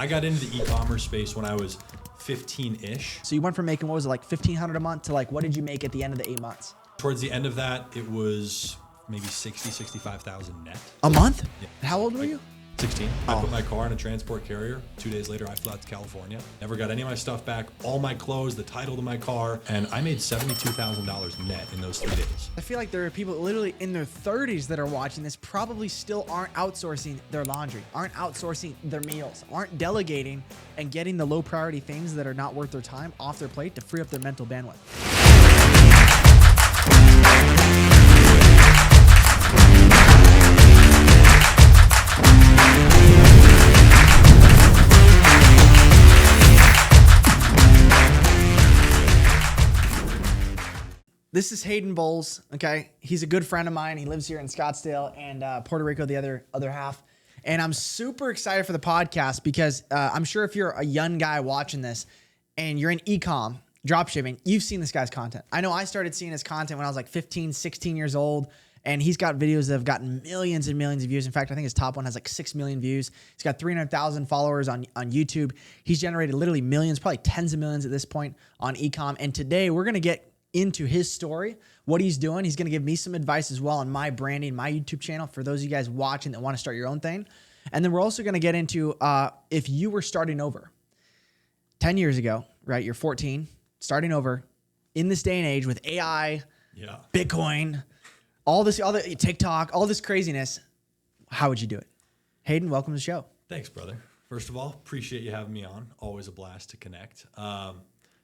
I got into the e-commerce space when I was 15-ish. So you went from making, what was it, like $1,500 a month to like, what did you make at the end of the 8 months? Towards the end of that, it was maybe 65,000 net. A month? Yeah. How old were you? 16. I put my car in a transport carrier. 2 days later, I flew out to California. Never got any of my stuff back, all my clothes, the title to my car, and I made $72,000 net in those 3 days. I feel like there are people literally in their 30s that are watching this probably still aren't outsourcing their laundry, aren't outsourcing their meals, aren't delegating and getting the low priority things that are not worth their time off their plate to free up their mental bandwidth. This is Hayden Bowles, okay? He's a good friend of mine. He lives here in Scottsdale and Puerto Rico, the other half. And I'm super excited for the podcast because I'm sure if you're a young guy watching this and you're in ecom, dropshipping, you've seen this guy's content. I know I started seeing his content when I was like 15, 16 years old, and he's got videos that have gotten millions and millions of views. In fact, I think his top one has like 6 million views. He's got 300,000 followers on YouTube. He's generated literally millions, probably tens of millions at this point on ecom. And today we're going to get into his story, what he's doing. He's going to give me some advice as well on my branding, my YouTube channel for those of you guys watching that want to start your own thing. And then we're also going to get into if you were starting over 10 years ago, right? You're 14, starting over in this day and age with AI, Bitcoin, all the TikTok, all this craziness. How would you do it? Hayden, welcome to the show. Thanks, brother. First of all, appreciate you having me on. Always a blast to connect.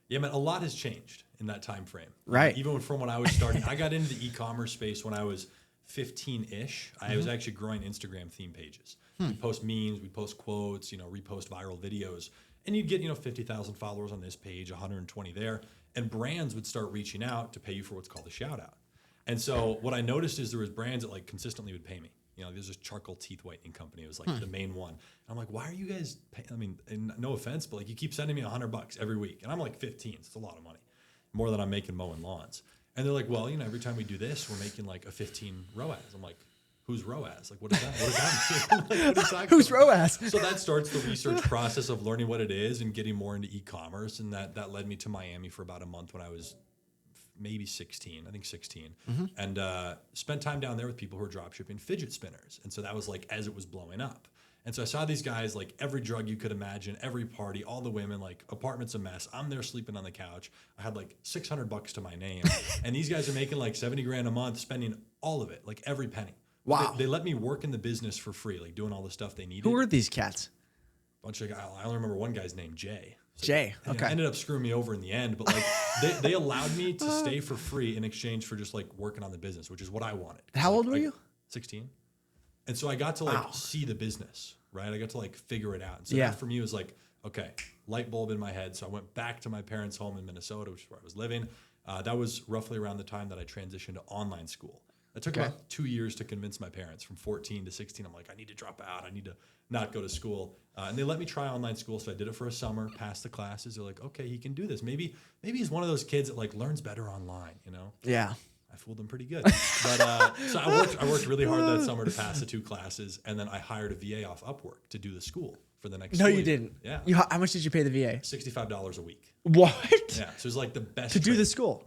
Yeah, man, a lot has changed in that time frame. Right. Even from when I was starting, I got into the e-commerce space when I was 15-ish. I was actually growing Instagram theme pages. We'd post memes, we'd post quotes, repost viral videos, and you'd get, 50,000 followers on this page, 120 there, and brands would start reaching out to pay you for what's called a shout out. And so what I noticed is there was brands that like consistently would pay me. There's this charcoal teeth whitening company. It was like the main one. And I'm like, why are you guys paying? I mean, and no offense, but like you keep sending me $100 every week. And I'm like 15, so it's a lot of money. More than I'm making mowing lawns. And they're like, well, every time we do this, we're making like a 15 ROAS. I'm like, who's ROAS? Like, what is that? What does that mean? Like, what is that? Who's ROAS? So that starts the research process of learning what it is and getting more into e-commerce. And that led me to Miami for about a month when I was maybe 16, I think 16, and spent time down there with people who were dropshipping fidget spinners. And so that was like as it was blowing up. And so I saw these guys, like every drug you could imagine, every party, all the women, like apartment's a mess. I'm there sleeping on the couch. I had like $600 to my name. And these guys are making like 70 grand a month, spending all of it, like every penny. Wow. They let me work in the business for free, like doing all the stuff they needed. Who are these cats? Bunch of guys. I only remember one guy's name, Jay. So Jay, okay. Ended up screwing me over in the end, but like they allowed me to stay for free in exchange for just like working on the business, which is what I wanted. How old were you? 16. And so I got to like see the business, right? I got to like figure it out. And so that for me was like, okay, light bulb in my head. So I went back to my parents' home in Minnesota, which is where I was living. That was roughly around the time that I transitioned to online school. It took about 2 years to convince my parents. From 14 to 16, I'm like, I need to drop out. I need to not go to school. And they let me try online school. So I did it for a summer, passed the classes. They're like, okay, he can do this. Maybe he's one of those kids that like learns better online, Yeah. I fooled them pretty good. But so I worked really hard that summer to pass the 2 classes. And then I hired a VA off Upwork to do the school for the next No, school you year. didn't. Yeah. How much did you pay the VA? $65 a week. What? Yeah. So it was like the best To do the school.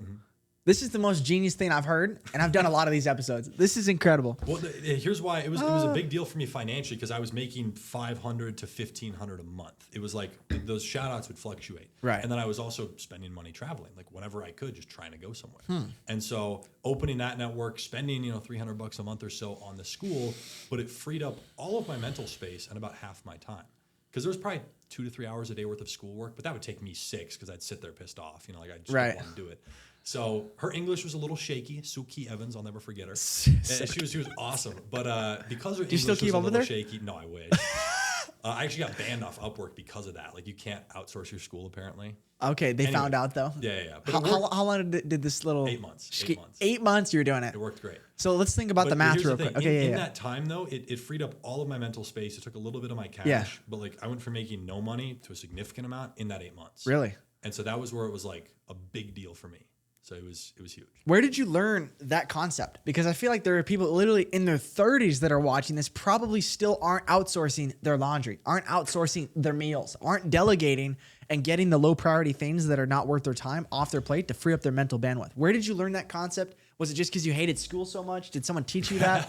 This is the most genius thing I've heard, and I've done a lot of these episodes. This is incredible. Well, here's why it was a big deal for me financially because I was making $500 to $1,500 a month. It was like those shout outs would fluctuate. Right. And then I was also spending money traveling, like whenever I could, just trying to go somewhere. And so opening that network, spending, $300 a month or so on the school, but it freed up all of my mental space and about half my time. Because there was probably 2 to 3 hours a day worth of schoolwork, but that would take me 6 because I'd sit there pissed off. Like I just didn't want to do it. So her English was a little shaky. Suki Evans, I'll never forget her. She was awesome. But because her English was a little shaky, no, I wish. I actually got banned off Upwork because of that. Like you can't outsource your school apparently. Okay, they found out though. Yeah. How long did this little 8 months? 8 months. 8 months you were doing it. It worked great. So let's think about the math real quick. Okay, in that time though, it freed up all of my mental space. It took a little bit of my cash, but like I went from making no money to a significant amount in that 8 months. Really? And so that was where it was like a big deal for me. So it was huge. Where did you learn that concept? Because I feel like there are people literally in their 30s that are watching this probably still aren't outsourcing their laundry, aren't outsourcing their meals, aren't delegating and getting the low priority things that are not worth their time off their plate to free up their mental bandwidth. Where did you learn that concept? Was it just because you hated school so much? Did someone teach you that?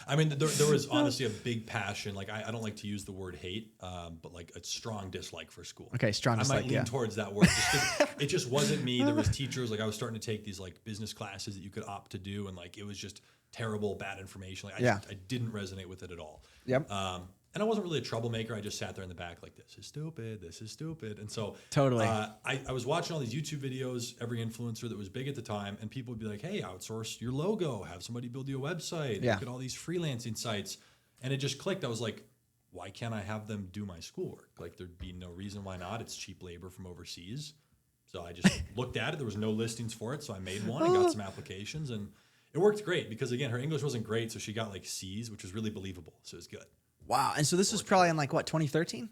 I mean, there was honestly a big passion. Like, I don't like to use the word hate, but like a strong dislike for school. Okay, strong dislike, I might lean towards that word. It just wasn't me. There was teachers, like I was starting to take these like business classes that you could opt to do, and like it was just terrible, bad information. Like I didn't resonate with it at all. Yep. And I wasn't really a troublemaker. I just sat there in the back like, this is stupid. And so totally, I was watching all these YouTube videos, every influencer that was big at the time, and people would be like, hey, outsource your logo, have somebody build you a website, look at all these freelancing sites. And it just clicked. I was like, why can't I have them do my schoolwork? Like, there'd be no reason why not. It's cheap labor from overseas. So I just looked at it. There was no listings for it. So I made one and got some applications, and it worked great because, again, her English wasn't great. So she got like C's, which was really believable. So it was good. Wow. And so this was probably in like what, 2013?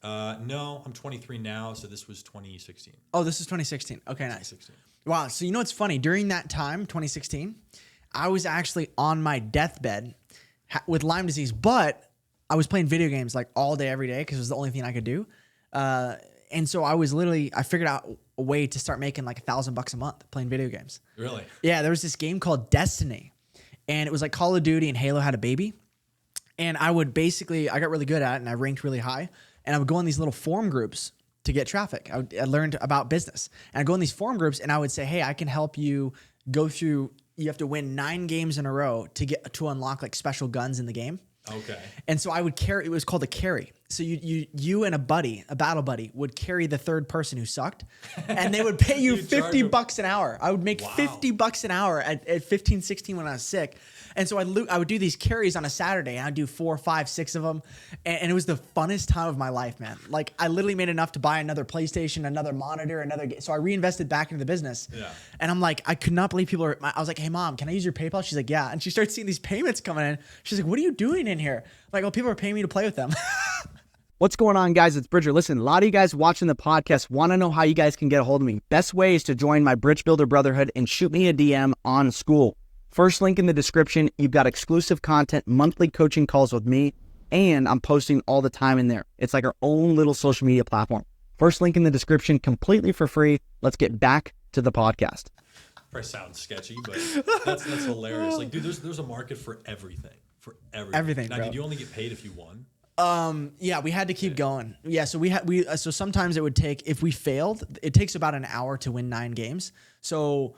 No, I'm 23 now. So this was 2016. Oh, this is 2016. Okay, nice. 2016. Wow. So you know what's funny? During that time, 2016, I was actually on my deathbed with Lyme disease, but I was playing video games like all day, every day because it was the only thing I could do. And so I figured out a way to start making like $1,000 a month playing video games. Really? Yeah. There was this game called Destiny, and it was like Call of Duty and Halo had a baby. And I got really good at it and I ranked really high. And I would go in these little forum groups to get traffic. I learned about business. And I'd go in these forum groups and I would say, hey, I can help you go through, you have to win 9 games in a row to unlock like special guns in the game. Okay. And so I would carry, it was called a carry. So you and a battle buddy would carry the third person who sucked, and they would pay you $50 an hour. I would make $50 an hour at 15, 16 when I was sick. And so I would do these carries on a Saturday, and I'd do 4, 5, 6 of them. And it was the funnest time of my life, man. Like, I literally made enough to buy another PlayStation, another monitor, so I reinvested back into the business. Yeah. I I'm like, I could not believe I was like, hey mom, can I use your PayPal? She's like, yeah. And she starts seeing these payments coming in. She's like, what are you doing in here? I'm like, oh, people are paying me to play with them. What's going on, guys? It's Bridger. Listen, a lot of you guys watching the podcast want to know how you guys can get a hold of me. Best way is to join my Bridge Builder Brotherhood and shoot me a DM on School. First link in the description. You've got exclusive content, monthly coaching calls with me, and I'm posting all the time in there. It's like our own little social media platform. First link in the description, completely for free. Let's get back to the podcast. Probably sounds sketchy, but that's hilarious. Like, dude, there's a market for everything. Everything, now, bro. did you only get paid if you won? Yeah, we had to keep going. Yeah, so so sometimes it would take, if we failed, it takes about an hour to win 9 games. So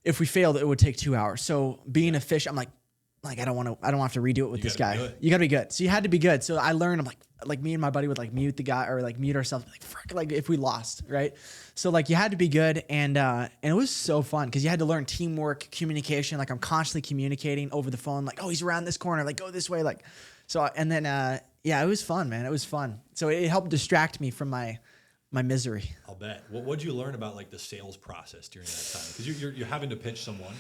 if we failed, it would take 2 hours. So being a fish, I'm like I don't have to redo it with this guy. You gotta be good. So you had to be good. So I learned, I'm like me and my buddy would like mute the guy or like mute ourselves, like frick, like if we lost, right? So like you had to be good, and it was so fun because you had to learn teamwork, communication. Like I'm constantly communicating over the phone, like, oh, he's around this corner, like go this way, like. So and then yeah, it was fun, man. It was fun. So it helped distract me from my misery. I'll bet. What'd you learn about like the sales process during that time? Because you're having to pitch someone,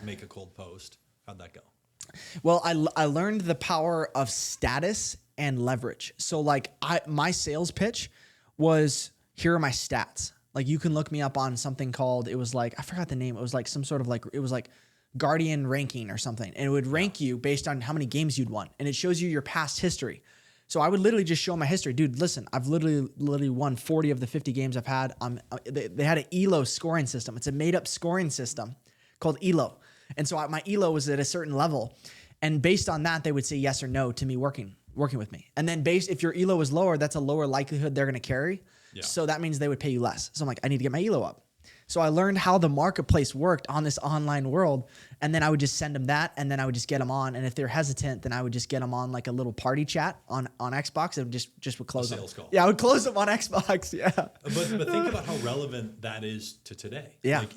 make a cold post. How'd that go? Well, I learned the power of status and leverage. So like my sales pitch was, here are my stats. Like you can look me up on something called, it was like, I forgot the name. It was like some sort of like, it was like Guardian ranking or something. And it would rank you based on how many games you'd won. And it shows you your past history. So I would literally just show my history. Dude, listen, I've literally won 40 of the 50 games I've had. They had an ELO scoring system. It's a made up scoring system called ELO. And so my ELO was at a certain level. And based on that, they would say yes or no to me working with me. And then if your ELO is lower, that's a lower likelihood they're going to carry. Yeah. So that means they would pay you less. So I'm like, I need to get my ELO up. So I learned how the marketplace worked on this online world. And then I would just send them that. And then I would just get them on. And if they're hesitant, then I would just get them on like a little party chat on Xbox and just would close them. Sales call. Yeah, I would close them on Xbox. Yeah. But think about how relevant that is to today. Yeah. Like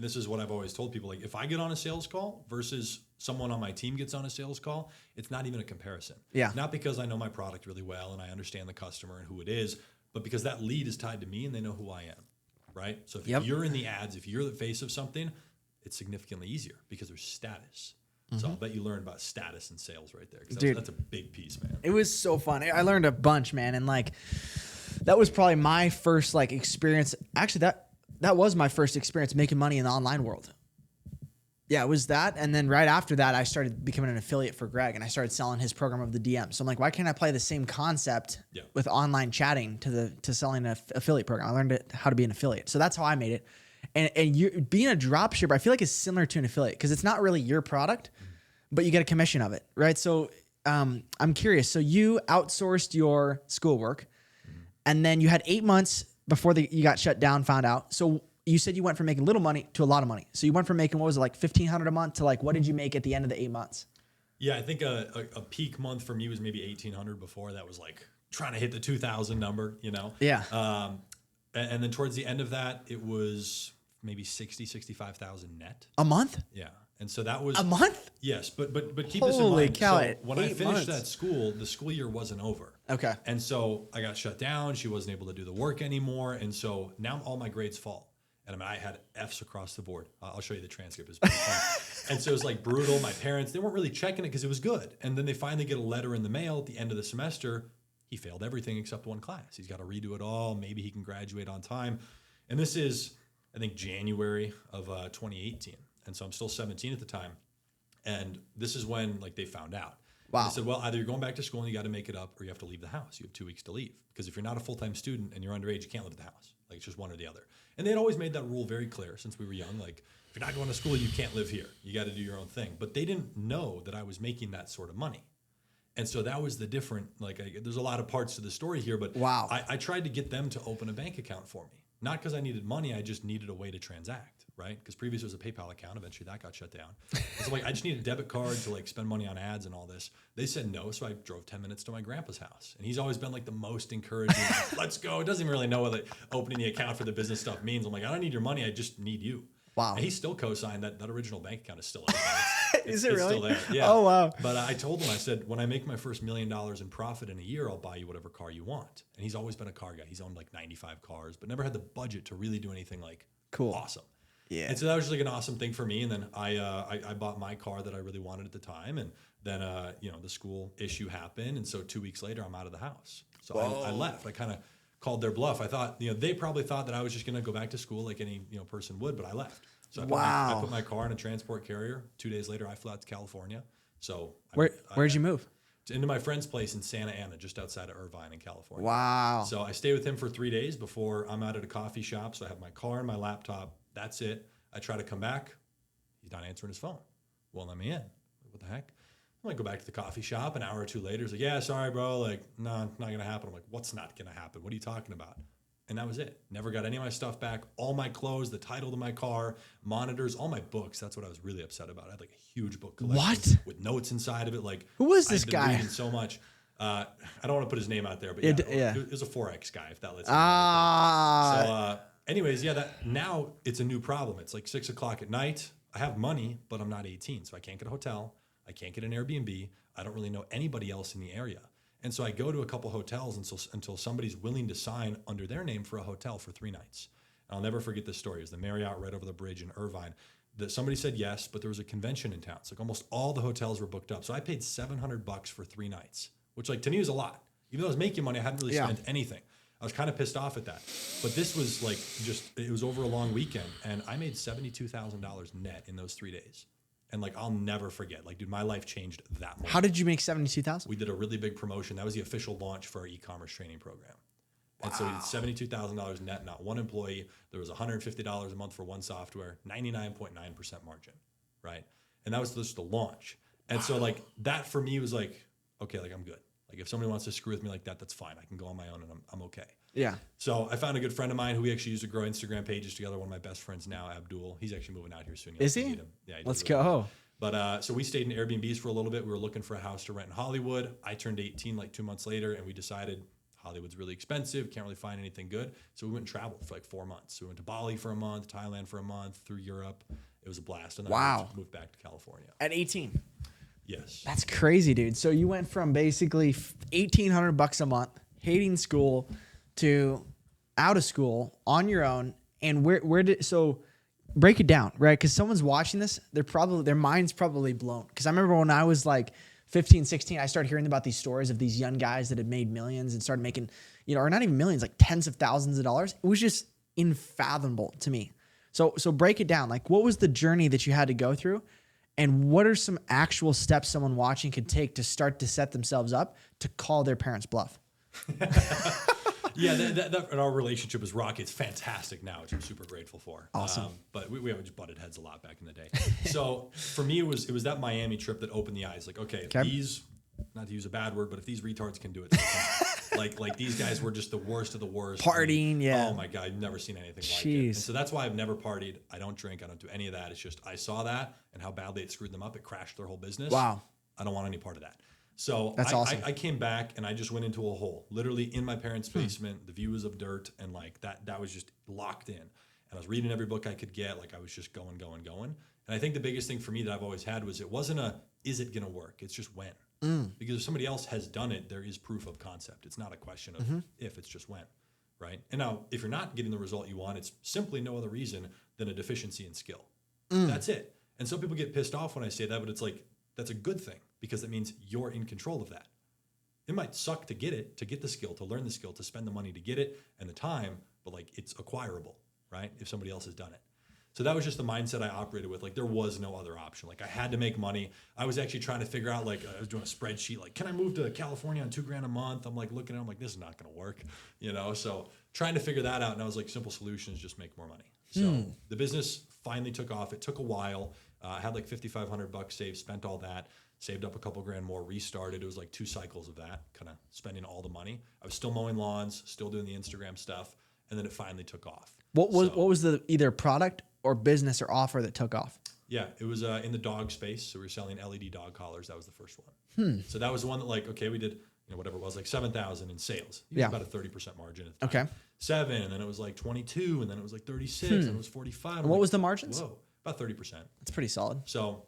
this is what I've always told people, like if I get on a sales call versus someone on my team gets on a sales call, it's not even a comparison. Yeah. Not because I know my product really well and I understand the customer and who it is, but because that lead is tied to me and they know who I am. Right? So if you're in the ads, if you're the face of something, it's significantly easier because there's status. Mm-hmm. So I'll bet you learned about status and sales right there. Dude, that's a big piece, man. It was so fun. I learned a bunch, man. And like, that was probably my first like experience. Actually, that was my first experience making money in the online world. Yeah, it was that. And then right after that, I started becoming an affiliate for Greg, and I started selling his program of the DM. So I'm like, why can't I apply the same concept with online chatting to selling an affiliate program? I learned how to be an affiliate. So that's how I made it. And you being a drop shipper, I feel like it's similar to an affiliate because it's not really your product, but you get a commission of it, right? So I'm curious. So you outsourced your schoolwork, and then you had 8 months before you got shut down, found out. So you said you went from making little money to a lot of money. So you went from making, what was it, like $1,500 a month to like, what did you make at the end of the 8 months? Yeah, I think a peak month for me was maybe 1,800 before. That was like trying to hit the 2,000 number, you know? Yeah. And then towards the end of that, it was maybe 65,000 net. A month? Yeah. And so that was a month? Yes, but keep this in Holy mind. cow, So when I finished months. that school, the school year wasn't over. Okay. And so I got shut down. She wasn't able to do the work anymore. And so now all my grades fall. And I mean, I had F's across the board. I'll show you the transcript. It was pretty fun. And so it was like brutal. My parents, they weren't really checking it because it was good. And then they finally get a letter in the mail at the end of the semester. He failed everything except one class. He's got to redo it all. Maybe he can graduate on time. And this is, I think, January of 2018. And so I'm still 17 at the time. And this is when like they found out. Wow. They said, well, either you're going back to school and you got to make it up, or you have to leave the house. You have 2 weeks to leave. Because if you're not a full-time student and you're underage, you can't live at the house. Like it's just one or the other. And they had always made that rule very clear since we were young. Like if you're not going to school, you can't live here. You got to do your own thing. But they didn't know that I was making that sort of money. And so that was the different, like there's a lot of parts to the story here, but wow. I tried to get them to open a bank account for me. Not because I needed money, I just needed a way to transact, right? Because previously it was a PayPal account. Eventually that got shut down. And so like I just needed a debit card to like spend money on ads and all this. They said no, so I drove 10 minutes to my grandpa's house. And he's always been like the most encouraging, like, let's go. Doesn't even really know what opening the account for the business stuff means. I'm like, I don't need your money, I just need you. Wow. And he still co-signed that original bank account is still open. Is it really? It's still there. Yeah. Oh, wow. But I told him, I said, when I make my first $1 million in profit in a year, I'll buy you whatever car you want. And he's always been a car guy. He's owned like 95 cars, but never had the budget to really do anything like awesome. Yeah. And so that was just like an awesome thing for me. And then I bought my car that I really wanted at the time. And then, the school issue happened. And so 2 weeks later, I'm out of the house. So I left. I kind of called their bluff. I thought, they probably thought that I was just going to go back to school like any, person would, but I left. So I put my car in a transport carrier. 2 days later, I flew out to California. So where'd you move? Into my friend's place in Santa Ana, just outside of Irvine in California. Wow. So I stay with him for 3 days before I'm out at a coffee shop. So I have my car and my laptop. That's it. I try to come back. He's not answering his phone. Won't let me in. What the heck? I'm like, go back to the coffee shop. An hour or two later, he's like, yeah, sorry, bro. Like, no, not going to happen. I'm like, what's not going to happen? What are you talking about? And that was it. Never got any of my stuff back. All my clothes, the title to my car, monitors, all my books. That's what I was really upset about. I had like a huge book collection with notes inside of it. Like, who was this I'd been guy? reading so much. I don't want to put his name out there, but it was a Forex guy, if that lets you know. So, anyways, that now it's a new problem. It's like 6 o'clock at night. I have money, but I'm not 18, so I can't get a hotel. I can't get an Airbnb. I don't really know anybody else in the area. And so I go to a couple hotels until somebody's willing to sign under their name for a hotel for 3 nights. And I'll never forget this story. It was the Marriott right over the bridge in Irvine. Somebody said yes, but there was a convention in town. So like almost all the hotels were booked up. So I paid $700 for 3 nights, which like to me was a lot. Even though I was making money, I hadn't really spent anything. I was kind of pissed off at that. But this was like it was over a long weekend. And I made $72,000 net in those 3 days. And like, I'll never forget, like, dude, my life changed that much. How did you make $72,000? We did a really big promotion. That was the official launch for our e-commerce training program. And so we did $72,000 net, not one employee. There was $150 a month for one software, 99.9% margin, right? And that was just the launch. And so like that for me was like, okay, like I'm good. Like if somebody wants to screw with me like that, that's fine. I can go on my own and I'm okay. Yeah. So I found a good friend of mine who we actually used to grow Instagram pages together. One of my best friends now, Abdul. He's actually moving out here soon. Is he? Meet him. Yeah. Let's go. But so we stayed in Airbnbs for a little bit. We were looking for a house to rent in Hollywood. I turned 18 like 2 months later, and we decided Hollywood's really expensive. Can't really find anything good. So we went and traveled for like 4 months. So we went to Bali for a month, Thailand for a month, through Europe. It was a blast. And then I moved back to California. At 18? Yes. That's crazy, dude. So you went from basically $1,800 a month, hating school, to out of school on your own. And so break it down, right? Because someone's watching this, their mind's probably blown. Because I remember when I was like 15, 16, I started hearing about these stories of these young guys that had made millions and started making, or not even millions, like tens of thousands of dollars. It was just unfathomable to me. So break it down. Like, what was the journey that you had to go through? And what are some actual steps someone watching could take to start to set themselves up to call their parents' bluff? Yeah, and our relationship is rocky. It's fantastic now, which I'm super grateful for. Awesome. But we just butted heads a lot back in the day. So for me, it was that Miami trip that opened the eyes. Like, okay, if these, not to use a bad word, but if these retards can do it, like these guys were just the worst of the worst. Partying, yeah. Oh my God, I've never seen anything like it. And so that's why I've never partied. I don't drink. I don't do any of that. It's just I saw that and how badly it screwed them up. It crashed their whole business. Wow. I don't want any part of that. So that's awesome. I came back and I just went into a hole, literally in my parents' basement. The view was of dirt, and like that was just locked in. And I was reading every book I could get. Like I was just going. And I think the biggest thing for me that I've always had was it wasn't is it gonna work? It's just when. Because if somebody else has done it, there is proof of concept. It's not a question of if, it's just when, right? And now if you're not getting the result you want, it's simply no other reason than a deficiency in skill. That's it. And some people get pissed off when I say that, but it's like, that's a good thing because it means you're in control of that. It might suck to get the skill, to learn the skill, to spend the money to get it and the time, but like it's acquirable, right? If somebody else has done it. So that was just the mindset I operated with. Like there was no other option. Like I had to make money. I was actually trying to figure out, like I was doing a spreadsheet, like, can I move to California on $2,000 a month? I'm like looking at it, I'm like, this is not going to work, So trying to figure that out. And I was like, simple solutions, just make more money. So the business finally took off. It took a while. I had like $5,500 saved, spent all that, saved up a couple grand more, restarted. It was like 2 cycles of that, kind of spending all the money. I was still mowing lawns, still doing the Instagram stuff. And then it finally took off. What was the either product or business or offer that took off? Yeah, it was in the dog space. So we were selling LED dog collars. That was the first one. So that was the one that like, okay, we did, whatever it was, like 7,000 in sales. About a 30% margin at the time. Okay. 7, and then it was like 22, and then it was like 36, and it was 45. And what was the margins? Whoa, about 30%. That's pretty solid. So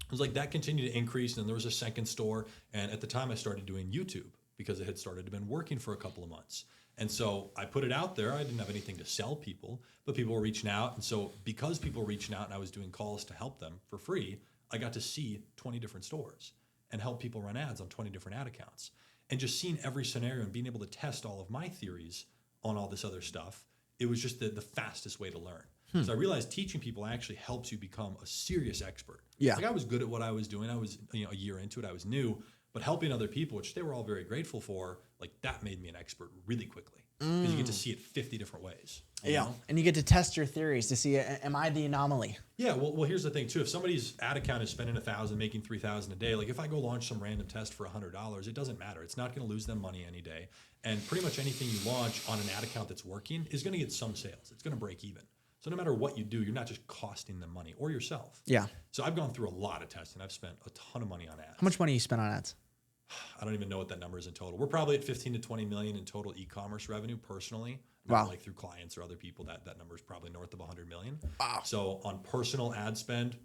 it was like that continued to increase, and then there was a second store. And at the time I started doing YouTube because it had started to been working for a couple of months. And so I put it out there. I didn't have anything to sell people, but people were reaching out. And so because people were reaching out and I was doing calls to help them for free, I got to see 20 different stores and help people run ads on 20 different ad accounts. And just seeing every scenario and being able to test all of my theories on all this other stuff, it was just the fastest way to learn. So I realized teaching people actually helps you become a serious expert. Yeah. Like I was good at what I was doing. I was, a year into it, I was new. But helping other people, which they were all very grateful for, like that made me an expert really quickly because you get to see it 50 different ways. You know? And you get to test your theories to see, am I the anomaly? Yeah, well, here's the thing too. If somebody's ad account is spending $1,000, making $3,000 a day, like if I go launch some random test for $100, it doesn't matter. It's not going to lose them money any day. And pretty much anything you launch on an ad account that's working is going to get some sales. It's going to break even. So no matter what you do, you're not just costing them money or yourself. Yeah. So I've gone through a lot of testing. I've spent a ton of money on ads. How much money you spent on ads? I don't even know what that number is in total. We're probably at 15 to 20 million in total e-commerce revenue personally. Wow. Not like through clients or other people, that number is probably north of 100 million. Wow. So on personal ad spend,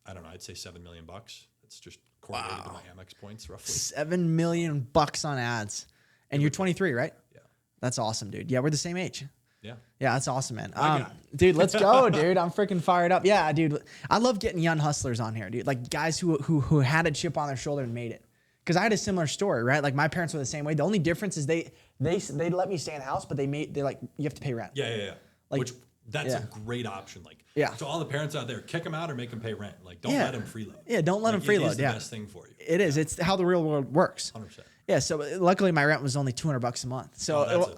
I don't know, I'd say $7 million. That's just correlated to my Amex points roughly. $7 million on ads. And you're 23, right? Yeah. That's awesome, dude. Yeah, we're the same age. Yeah. Yeah, that's awesome, man. Dude, let's go, dude. I'm freaking fired up. Yeah, dude. I love getting young hustlers on here, dude. Like guys who had a chip on their shoulder and made it. Because I had a similar story, right? Like my parents were the same way. The only difference is they let me stay in the house, but they're like, you have to pay rent. Yeah. Like, that's a great option. Like, yeah. So all the parents out there, kick them out or make them pay rent. Like, don't let them freeload. Yeah, don't let them freeload. It is the best thing for you. It is. It's how the real world works. 100%. Yeah. So luckily my rent was only $200 a month. So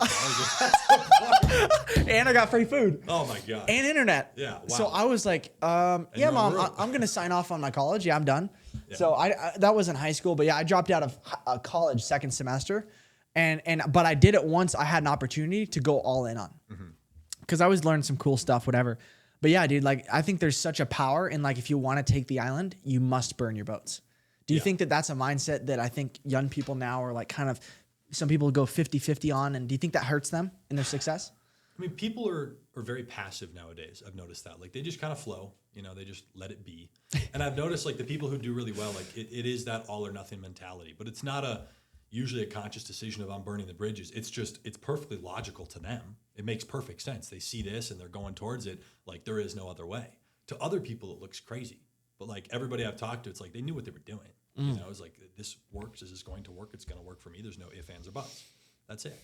and I got free food. Oh my God. And internet. Yeah. Wow. So I was like, yeah, Mom, I'm gonna sign off on my college. Yeah, I'm done. Yeah. So I that was in high school, but yeah, I dropped out of college second semester, but I did it once I had an opportunity to go all in on, because I was learning some cool stuff, whatever. But yeah, dude, like I think there's such a power in like if you want to take the island, you must burn your boats. Do you think that that's a mindset that I think young people now are like kind of, some people go 50-50 on, and do you think that hurts them in their success? I mean, people are very passive nowadays. I've noticed that. Like they just kind of flow, they just let it be. And I've noticed like the people who do really well, like it is that all or nothing mentality, but it's not usually a conscious decision of I'm burning the bridges. It's perfectly logical to them. It makes perfect sense. They see this and they're going towards it. Like there is no other way. To other people, it looks crazy. But like everybody I've talked to, it's like they knew what they were doing. It's like, this works. Is this going to work? It's going to work for me. There's no ifs, ands, or buts. That's it.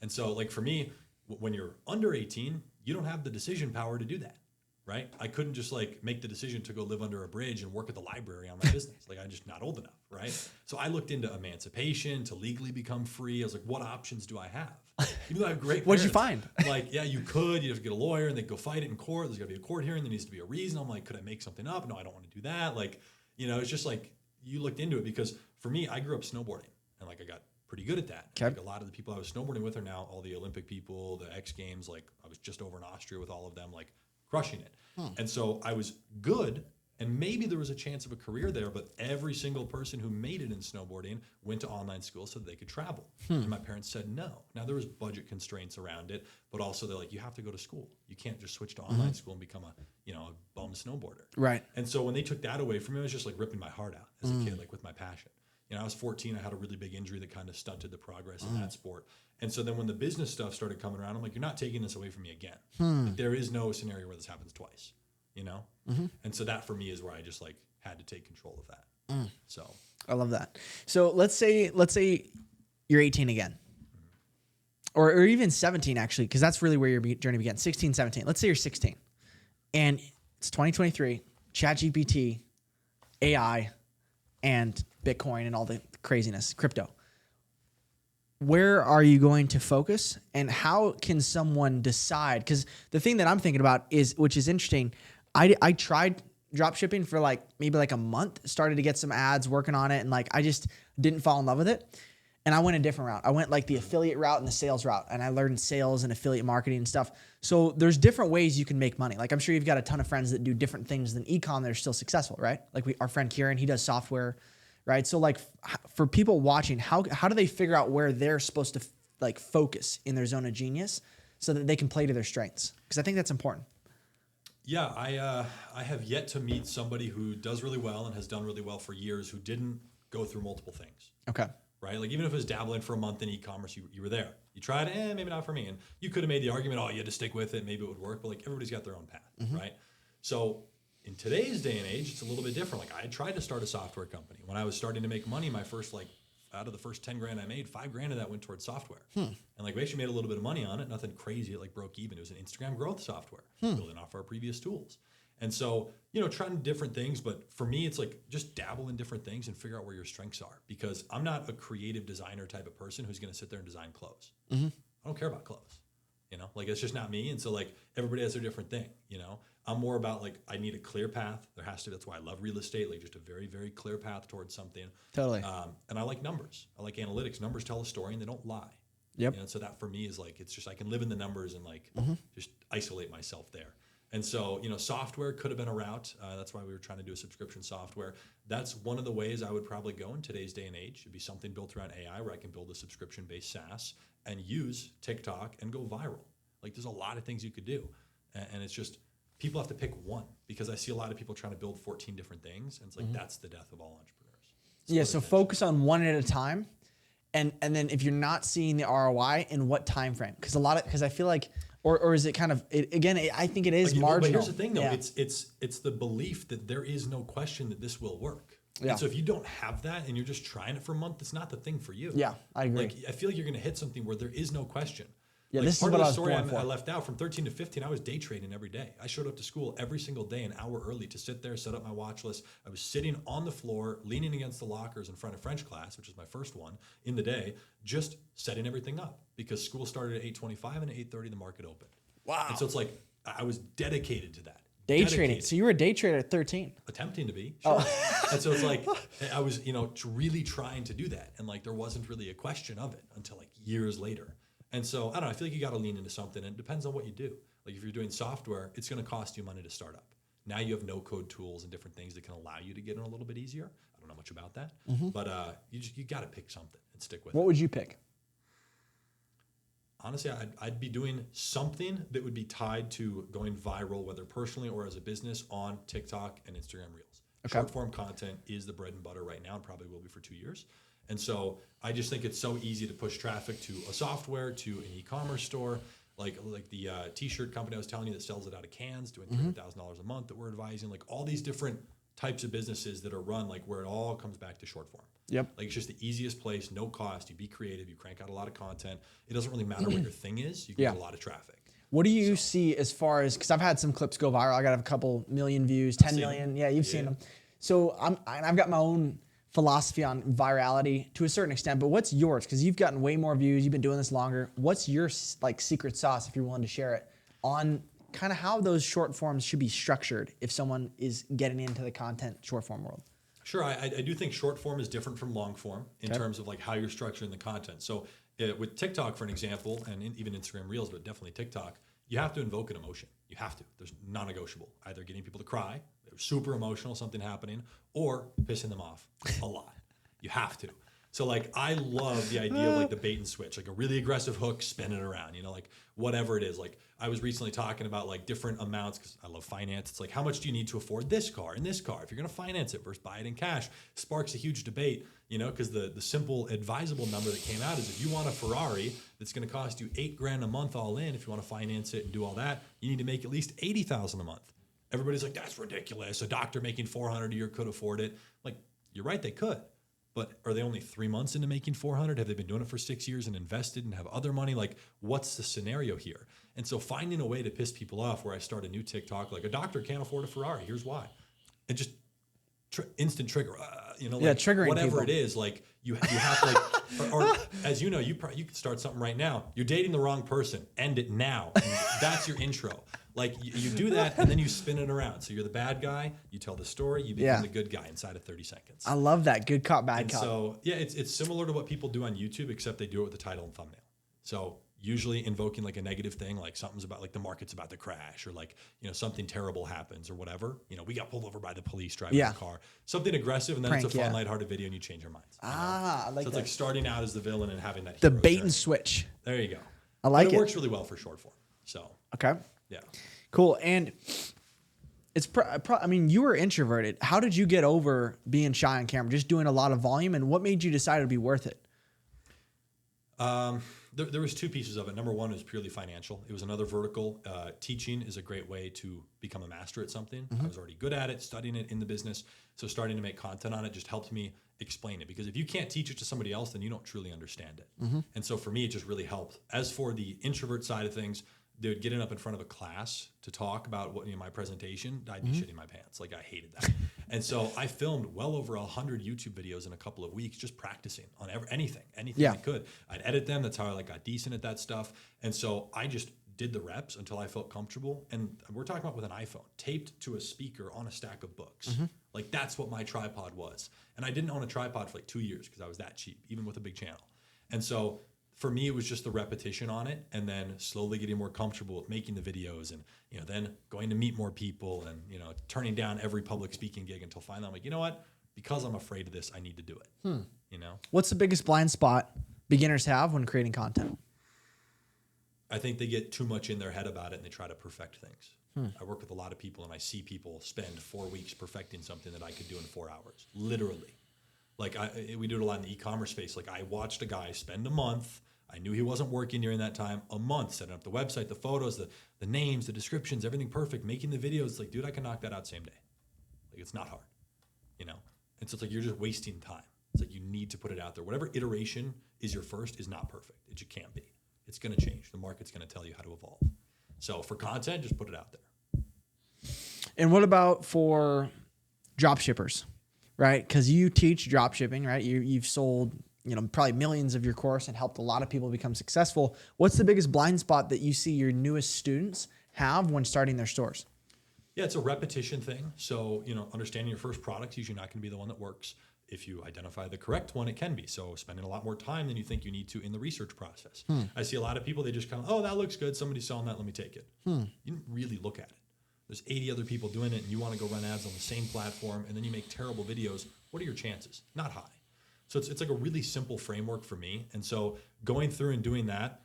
And so like for me, when you're under 18, you don't have the decision power to do that, right? I couldn't just like make the decision to go live under a bridge and work at the library on my business. Like I'm just not old enough, right? So I looked into emancipation to legally become free. I was like, what options do I have? Even though I have great What'd you parents, find? Like, yeah, you have to get a lawyer and then go fight it in court. There's got to be a court hearing. There needs to be a reason. I'm like, could I make something up? No, I don't want to do that. Like, it's just like you looked into it because for me, I grew up snowboarding and like I got pretty good at that. Okay. Like a lot of the people I was snowboarding with are now all the Olympic people, the X Games. Like I was just over in Austria with all of them, like crushing it. And so I was good. And maybe there was a chance of a career there, but every single person who made it in snowboarding went to online school so that they could travel. And my parents said no. Now there was budget constraints around it, but also they're like, you have to go to school. You can't just switch to online school and become a bum snowboarder. Right. And so when they took that away from me, it was just like ripping my heart out as a kid, like with my passion. I was 14. I had a really big injury that kind of stunted the progress in that sport. And so then when the business stuff started coming around, I'm like, you're not taking this away from me again. Like, there is no scenario where this happens twice. And so that for me is where I just like had to take control of that. So I love that. So let's say you're 18 again, or even 17 actually, because that's really where your journey began. 16, 17. Let's say you're 16, and it's 2023. ChatGPT, AI, and Bitcoin and all the craziness, crypto. Where are you going to focus, and how can someone decide? Because the thing that I'm thinking about is, which is interesting, I tried drop shipping for maybe a month, started to get some ads, working on it, and I just didn't fall in love with it. And I went a different route. I went the affiliate route and the sales route, and I learned sales and affiliate marketing and stuff. So there's different ways you can make money. I'm sure you've got a ton of friends that do different things than ecom that are still successful, right? Our friend Kieran, he does software, right? So for people watching, how do they figure out where they're supposed to focus in their zone of genius so that they can play to their strengths? Because I think that's important. Yeah, I have yet to meet somebody who does really well and has done really well for years who didn't go through multiple things. Okay. Right? Even if it was dabbling for a month in e-commerce, you were there. You tried it, maybe not for me. And you could have made the argument, you had to stick with it, maybe it would work, but everybody's got their own path, right? So in today's day and age, it's a little bit different. I had tried to start a software company. When I was starting to make money, my first out of the first 10 grand I made, 5 grand of that went towards software. And we actually made a little bit of money on it, nothing crazy, it broke even. It was an Instagram growth software, building off our previous tools. And so, trying different things, but for me, it's just dabble in different things and figure out where your strengths are, because I'm not a creative designer type of person who's going to sit there and design clothes. I don't care about clothes, it's just not me. And so everybody has their different thing, I'm more about I need a clear path. There has to, that's why I love real estate, just a very, very clear path towards something. Totally. And I like numbers. I like analytics. Numbers tell a story and they don't lie. Yep. So that for me is it's just, I can live in the numbers and just isolate myself there. And so, software could have been a route. That's why we were trying to do a subscription software. That's one of the ways I would probably go in today's day and age. It'd be something built around AI where I can build a subscription-based SaaS and use TikTok and go viral. There's a lot of things you could do. And it's just, people have to pick one, because I see a lot of people trying to build 14 different things. And it's that's the death of all entrepreneurs. So focus on one at a time. And then if you're not seeing the ROI, in what time frame? Because I feel or is it kind of, I think it is marginal. But here's the thing, though. Yeah. It's the belief that there is no question that this will work. Yeah. And so if you don't have that and you're just trying it for a month, it's not the thing for you. Yeah, I agree. I feel you're going to hit something where there is no question. Yeah, this is what I was born for. I left out from 13 to 15. I was day trading every day. I showed up to school every single day an hour early to sit there, set up my watch list. I was sitting on the floor, leaning against the lockers in front of French class, which is my first one in the day, just setting everything up, because school started at 8:25 and at 8:30 the market opened. Wow. And so it's I was dedicated to that. Day trading. So you were a day trader at 13. Attempting to be. Sure. Oh. And so it's I was, really trying to do that. And there wasn't really a question of it until years later. And so, I don't know, I feel you got to lean into something, and it depends on what you do. If you're doing software, it's going to cost you money to start up. Now you have no-code tools and different things that can allow you to get in a little bit easier. I don't know much about that, but you got to pick something and stick with it. What would you pick? Honestly, I'd be doing something that would be tied to going viral, whether personally or as a business, on TikTok and Instagram Reels. Okay. Short-form content is the bread and butter right now, and probably will be for 2 years. And so I just think it's so easy to push traffic to a software, to an e-commerce store, like the t-shirt company I was telling you that sells it out of cans, doing $300,000 a month that we're advising, all these different types of businesses that are run, where it all comes back to short form. Yep. It's just the easiest place, no cost. You be creative, you crank out a lot of content. It doesn't really matter what your thing is. You can get a lot of traffic. What do you see as far as, because I've had some clips go viral. I got a couple million views, 10 million. Yeah, you've seen them. So I've got my own philosophy on virality to a certain extent, but what's yours? Because you've gotten way more views. You've been doing this longer. What's your like secret sauce, if you're willing to share it, on kind of how those short forms should be structured if someone is getting into the content short form world? Sure, I do think short form is different from long form in terms of like how you're structuring the content. So with TikTok, for an example, and even Instagram Reels, but definitely TikTok, you have to invoke an emotion. You have to. There's non-negotiable. Either getting people to cry, they're super emotional, something happening, or pissing them off a lot. You have to. So like I love the idea of like the bait and switch, like a really aggressive hook, spin it around, you know, like whatever it is. Like I was recently talking about like different amounts because I love finance. It's like, how much do you need to afford this car and this car? If you're going to finance it versus buy it in cash, sparks a huge debate, you know, because the simple advisable number that came out is if you want a Ferrari that's going to cost you $8,000 a month all in, if you want to finance it and do all that, you need to make at least $80,000 a month. Everybody's like, that's ridiculous. A doctor making $400 a year could afford it. Like, you're right, they could. But are they only 3 months into making 400? Have they been doing it for 6 years and invested and have other money? Like, what's the scenario here? And so finding a way to piss people off where I start a new TikTok, like a doctor can't afford a Ferrari. Here's why. And just instant trigger, you know, like triggering whatever people. it is, like you have to like, or as you know, you could start something right now. You're dating the wrong person. End it now. And that's your intro. Like you do that and then you spin it around. So you're the bad guy, you tell the story, you become the good guy inside of 30 seconds. I love that. Good cop, bad And cop. so yeah, it's similar to what people do on YouTube, except they do it with the title and thumbnail. So usually invoking like a negative thing, like something's about like the market's about to crash, or like, you know, something terrible happens or whatever. You know, we got pulled over by the police driving a car. Something aggressive, and then Prank, it's a fun, lighthearted video, and you change your minds. I like so it's that. like starting out as the villain and having that The hero bait journey. and switch. There you go. I like and it. It works really well for short form. So Okay. yeah. Cool. And it's I mean, you were introverted. How did you get over being shy on camera, just doing a lot of volume? And what made you decide it would be worth it? There was two pieces of it. Number one was purely financial. It was another vertical. Teaching is a great way to become a master at something. I was already good at it, studying it in the business. So starting to make content on it just helped me explain it. Because if you can't teach it to somebody else, then you don't truly understand it. And so for me, it just really helped. As for the introvert side of things, dude, getting up in front of a class to talk about what, you know, my presentation, I'd be shitting my pants. Like, I hated that. And so I filmed well over 100 YouTube videos in a couple of weeks, just practicing on anything I could. I'd edit them. That's how I got decent at that stuff. And so I just did the reps until I felt comfortable. And we're talking about with an iPhone taped to a speaker on a stack of books. Like, that's what my tripod was. And I didn't own a tripod for like 2 years because I was that cheap, even with a big channel. And so for me, it was just the repetition on it, and then slowly getting more comfortable with making the videos, and, you know, then going to meet more people, and, you know, turning down every public speaking gig until finally I'm like, you know what? Because I'm afraid of this, I need to do it. You know? What's the biggest blind spot beginners have when creating content? I think they get too much in their head about it and they try to perfect things. I work with a lot of people and I see people spend 4 weeks perfecting something that I could do in 4 hours, literally. Like we do it a lot in the e-commerce space. Like I watched a guy spend a month. I knew he wasn't working during that time. A month setting up the website, the photos, the names, the descriptions, everything perfect, making the videos. It's like, dude, I can knock that out same day. Like, it's not hard, you know? And so it's like, you're just wasting time. It's like, you need to put it out there. Whatever iteration is your first is not perfect. It just can't be. It's going to change. The market's going to tell you how to evolve. So for content, just put it out there. And what about for drop shippers, right? Because you teach drop shipping, right? You've sold, you know, probably millions of your course and helped a lot of people become successful. What's the biggest blind spot that you see your newest students have when starting their stores? Yeah, it's a repetition thing. So, you know, understanding your first product is usually not going to be the one that works. If you identify the correct one, it can be. So spending a lot more time than you think you need to in the research process. I see a lot of people, they just kind of, oh, that looks good. Somebody's selling that. Let me take it. You didn't really look at it. There's 80 other people doing it and you want to go run ads on the same platform and then you make terrible videos. What are your chances? Not high. So it's like a really simple framework for me. And so going through and doing that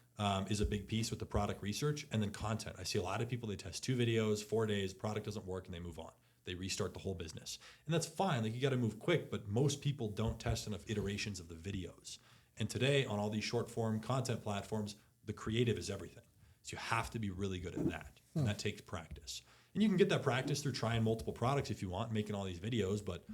is a big piece with the product research, and then content. I see a lot of people, they test 2 videos, 4 days, product doesn't work, and they move on. They restart the whole business. And that's fine. Like, you got to move quick, but most people don't test enough iterations of the videos. And today on all these short form content platforms, the creative is everything. So you have to be really good at that. And that takes practice. And you can get that practice through trying multiple products if you want, making all these videos, but,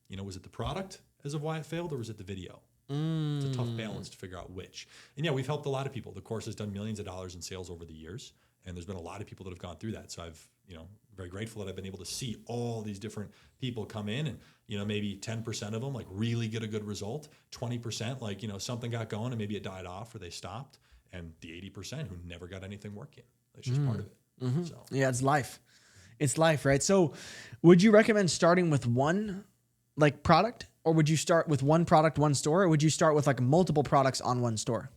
you know, was it the product as of why it failed, or was it the video? It's a tough balance to figure out which. And yeah, we've helped a lot of people. The course has done millions of dollars in sales over the years. And there's been a lot of people that have gone through that. So I've, very grateful that I've been able to see all these different people come in and, maybe 10% of them like really get a good result, 20% like, something got going and maybe it died off or they stopped, and the 80% who never got anything working. That's just part of it. So Yeah, it's life. It's life, right? So would you recommend starting with one like product, or would you start with one product, one store, or would you start with like multiple products on one store?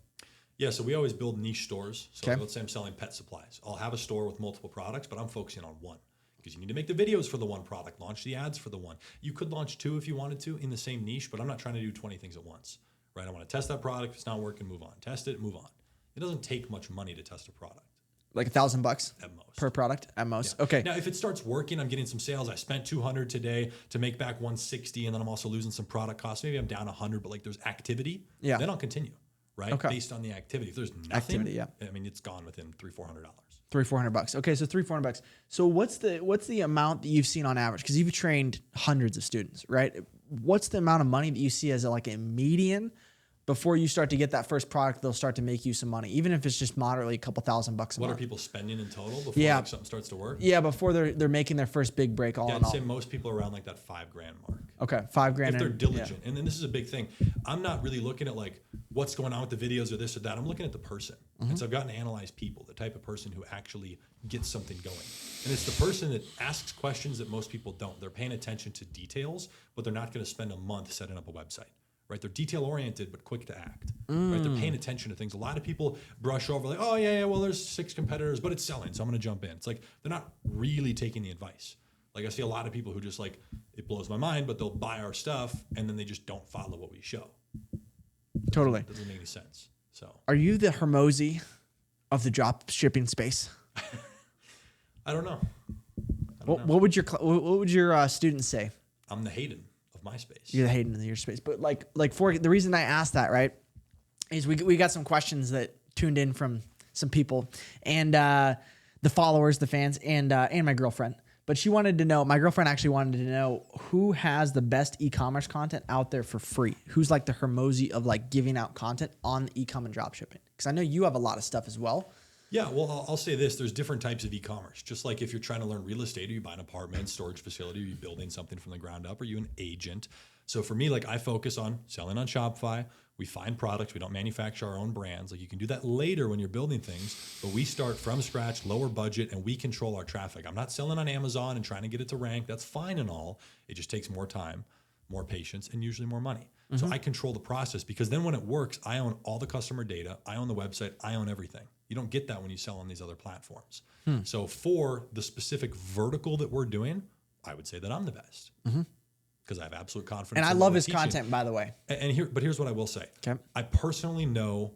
Yeah, so we always build niche stores. So Okay. let's say I'm selling pet supplies. I'll have a store with multiple products, but I'm focusing on one because you need to make the videos for the one product, launch the ads for the one. You could launch two if you wanted to in the same niche, but I'm not trying to do 20 things at once, right? I want to test that product. If it's not working, move on. Test it, move on. It doesn't take much money to test a product. Like $1,000 At most. per product at most. Yeah. Okay. Now, if it starts working, I'm getting some sales. I spent 200 today to make back 160, and then I'm also losing some product costs. Maybe I'm down 100, but like there's activity. Yeah. Then I'll continue, right? Okay. Based on the activity. If there's nothing, Activity, yeah. I mean, it's gone within $300-400. $300-400. Okay, so $300-400. So what's the amount that you've seen on average? Because you've trained hundreds of students, right? What's the amount of money that you see as like a median before you start to get that first product? They'll start to make you some money, even if it's just moderately a couple $1,000 a What month. are people spending in total before Yeah. like something starts to work? Yeah, before they're making their first big break all Yeah, in I'd all. say most people are around like that $5,000 mark. Okay, $5,000. If they're in, diligent. And then this is a big thing. I'm not really looking at like what's going on with the videos or this or that. I'm looking at the person. And so I've gotten to analyze people, the type of person who actually gets something going. And it's the person that asks questions that most people don't. They're paying attention to details, but they're not going to spend a month setting up a website. Right? They're detail oriented, but quick to act. Right? They're paying attention to things. A lot of people brush over like, oh yeah, well, there's 6 competitors, but it's selling, so I'm going to jump in. It's like they're not really taking the advice. Like I see a lot of people who just like, it blows my mind, but they'll buy our stuff and then they just don't follow what we show. Totally. Doesn't make any sense. So Are you the Hermosi of the drop shipping space? I don't know. What would your students say? I'm the Hayden of my space. You're the Hayden in your space. But like for the reason I asked that, right, is we got some questions that tuned in from some people and the followers, the fans, and my girlfriend. But she wanted to know, my girlfriend actually wanted to know who has the best e-commerce content out there for free. Who's like the Hermosi of like giving out content on e-com and dropshipping? Because I know you have a lot of stuff as well. Yeah, well, I'll say this. There's different types of e-commerce. Just like if you're trying to learn real estate, or you buy an apartment, storage facility, or you building something from the ground up, or you an agent. So for me, like I focus on selling on Shopify. We find products. We don't manufacture our own brands. Like you can do that later when you're building things, but we start from scratch, lower budget, and we control our traffic. I'm not selling on Amazon and trying to get it to rank. That's fine and all. It just takes more time, more patience, and usually more money. So I control the process because then when it works, I own all the customer data. I own the website. I own everything. You don't get that when you sell on these other platforms. So for the specific vertical that we're doing, I would say that I'm the best because I have absolute confidence. And I in love what I'm his teaching. content, by the way. But here's what I will say. Okay. I personally know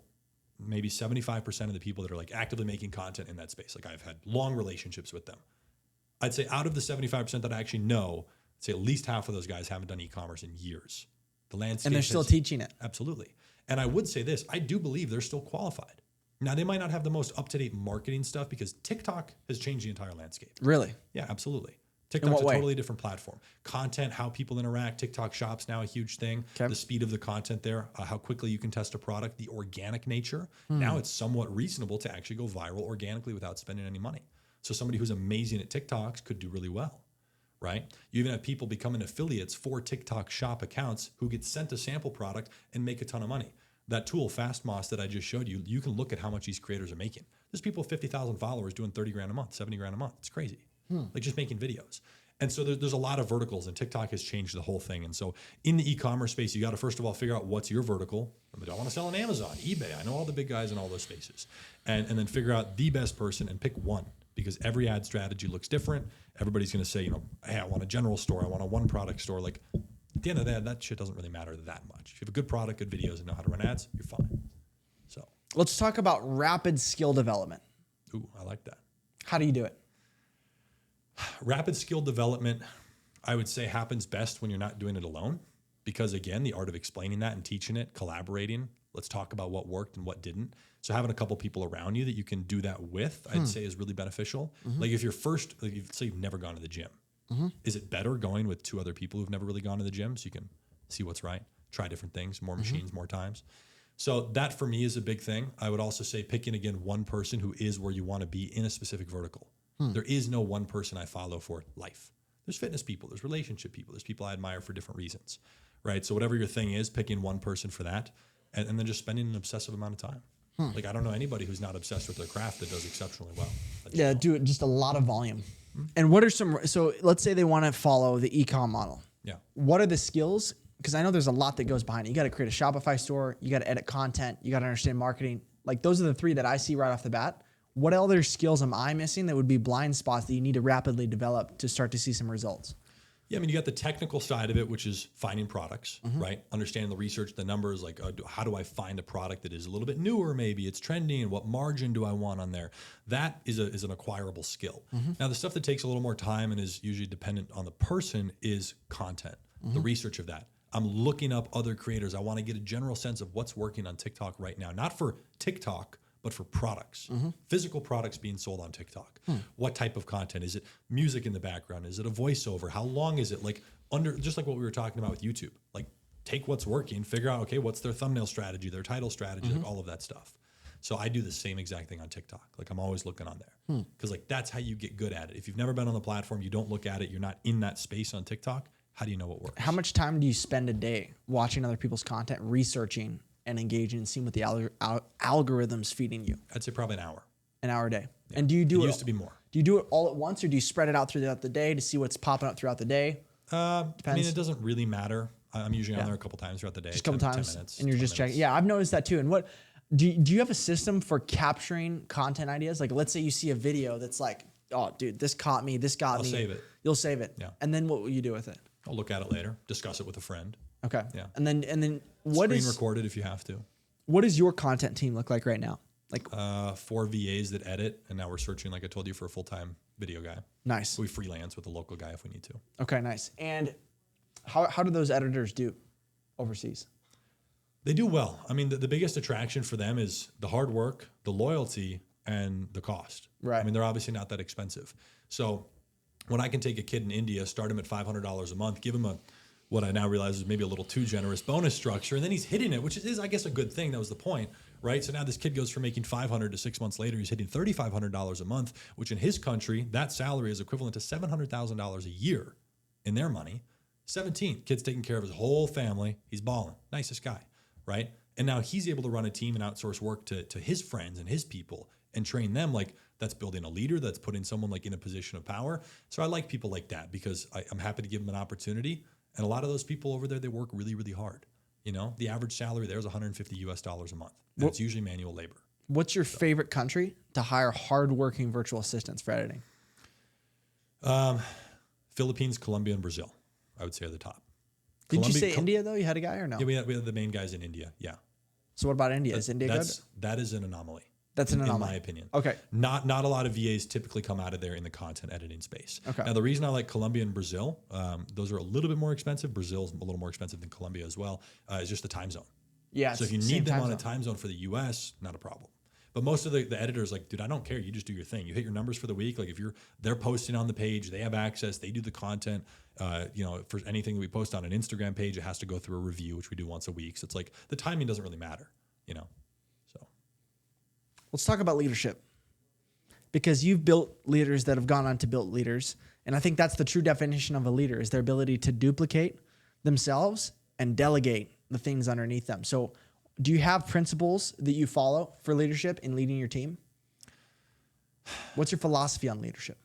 maybe 75% of the people that are like actively making content in that space. Like I've had long relationships with them. I'd say out of the 75% that I actually know, I'd say at least half of those guys haven't done e-commerce in years. The landscape And they're still teaching it. Absolutely. And I would say this, I do believe they're still qualified. Now, they might not have the most up-to-date marketing stuff because TikTok has changed the entire landscape. Really? Yeah, absolutely. TikTok's what a way? totally different platform. Content, how people interact. TikTok Shop's now a huge thing. Okay. The speed of the content there, how quickly you can test a product, the organic nature. Now it's somewhat reasonable to actually go viral organically without spending any money. So somebody who's amazing at TikToks could do really well, right? You even have people becoming affiliates for TikTok Shop accounts who get sent a sample product and make a ton of money. That tool, FastMoss, that I just showed you, you can look at how much these creators are making. There's people with 50,000 followers doing 30 grand a month, 70 grand a month. It's crazy. Like just making videos. And so there's a lot of verticals, and TikTok has changed the whole thing. And so in the e-commerce space, you got to first of all figure out what's your vertical. I don't want to sell on Amazon, eBay. I know all the big guys in all those spaces. And then figure out the best person and pick one, because every ad strategy looks different. Everybody's going to say, hey, I want a general store. I want a one product store. Like at the end of that shit doesn't really matter that much. If you have a good product, good videos, and know how to run ads, you're fine. So Let's talk about rapid skill development. ooh, I like that. How do you do it? Rapid skill development, I would say, happens best when you're not doing it alone. Because again, the art of explaining that and teaching it, collaborating, let's talk about what worked and what didn't. So having a couple people around you that you can do that with, I'd say is really beneficial. Like if you're first, like say you've never gone to the gym, is it better going with 2 other people who've never really gone to the gym so you can see what's right, try different things, more machines, more times? So that for me is a big thing. I would also say picking again one person who is where you want to be in a specific vertical. There is no one person I follow for life. There's fitness people, there's relationship people, there's people I admire for different reasons, right? So whatever your thing is, picking one person for that, and then just spending an obsessive amount of time. Like I don't know anybody who's not obsessed with their craft that does exceptionally well. Yeah, do it just a lot of volume. And what are some, so let's say they want to follow the ecom model. Yeah. What are the skills? Because I know there's a lot that goes behind it. You got to create a Shopify store, you got to edit content, you got to understand marketing. Like those are the three that I see right off the bat. What other skills am I missing that would be blind spots that you need to rapidly develop to start to see some results? Yeah, I mean, you got the technical side of it, which is finding products, right? Understanding the research, the numbers, like how do I find a product that is a little bit newer, maybe it's trending, and what margin do I want on there? That is an acquirable skill. Now, the stuff that takes a little more time and is usually dependent on the person is content, the research of that. I'm looking up other creators. I want to get a general sense of what's working on TikTok right now, not for TikTok, but for products, physical products being sold on TikTok. What type of content? Is it music in the background? Is it a voiceover? How long is it? Like just like what we were talking about with YouTube, like take what's working, figure out, okay, what's their thumbnail strategy, their title strategy, like all of that stuff. So I do the same exact thing on TikTok. Like I'm always looking on there because like that's how you get good at it. If you've never been on the platform, you don't look at it, you're not in that space on TikTok, how do you know what works? How much time do you spend a day watching other people's content, researching and engaging and seeing what the algorithm's feeding you? I'd say probably an hour. An hour a day. Yeah. And do you do it used to be more. Do you do it all at once or do you spread it out throughout the day to see what's popping up throughout the day? I mean, it doesn't really matter. I'm usually on there a couple times throughout the day. Just a couple 10 times. minutes, And you're just checking. Yeah, I've noticed that too. And what do you have a system for capturing content ideas? Like let's say you see a video that's like, oh dude, this caught me, this got me. I'll save it. You'll save it. Yeah. And then what will you do with it? I'll look at it later, discuss it with a friend. Okay. Yeah. And then Screen record it if you have to. What does your content team look like right now? Like 4 VAs that edit, and now we're searching, like I told you, for a full-time video guy. Nice. So we freelance with a local guy if we need to. Okay, nice. And how do those editors do overseas? They do well. I mean, the biggest attraction for them is the hard work, the loyalty, and the cost. Right. I mean, they're obviously not that expensive. So when I can take a kid in India, start him at $500 a month, give him what I now realize is maybe a little too generous bonus structure, and then he's hitting it, which is I guess, a good thing. That was the point, right? So now this kid goes from making $500 to 6 months later, he's hitting $3,500 a month, which in his country, that salary is equivalent to $700,000 a year in their money. 17, kid's taking care of his whole family. He's balling, nicest guy, right? And now he's able to run a team and outsource work to his friends and his people and train them. Like that's building a leader, that's putting someone like in a position of power. So I like people like that because I'm happy to give them an opportunity. And a lot of those people over there, they work really, really hard. You know, the average salary there is $150 US a month. And it's usually manual labor. What's your favorite country to hire hardworking virtual assistants for editing? Philippines, Colombia, and Brazil, I would say are the top. Did you say India though? You had a guy or no? Yeah, we had the main guys in India. Yeah. So what about India? Is India good? That is an anomaly. That's an anomaly. In my opinion. Okay. Not a lot of VAs typically come out of there in the content editing space. Okay. Now, the reason I like Colombia and Brazil, those are a little bit more expensive. Brazil's a little more expensive than Colombia as well, is just the time zone. Yeah. So if you need them on a time zone for the US, not a problem. But most of the editors like, dude, I don't care. You just do your thing. You hit your numbers for the week. Like if they're posting on the page, they have access, they do the content. For anything that we post on an Instagram page, it has to go through a review, which we do once a week. So it's like the timing doesn't really matter, So let's talk about leadership, because you've built leaders that have gone on to build leaders. And I think that's the true definition of a leader, is their ability to duplicate themselves and delegate the things underneath them. So do you have principles that you follow for leadership in leading your team? What's your philosophy on leadership?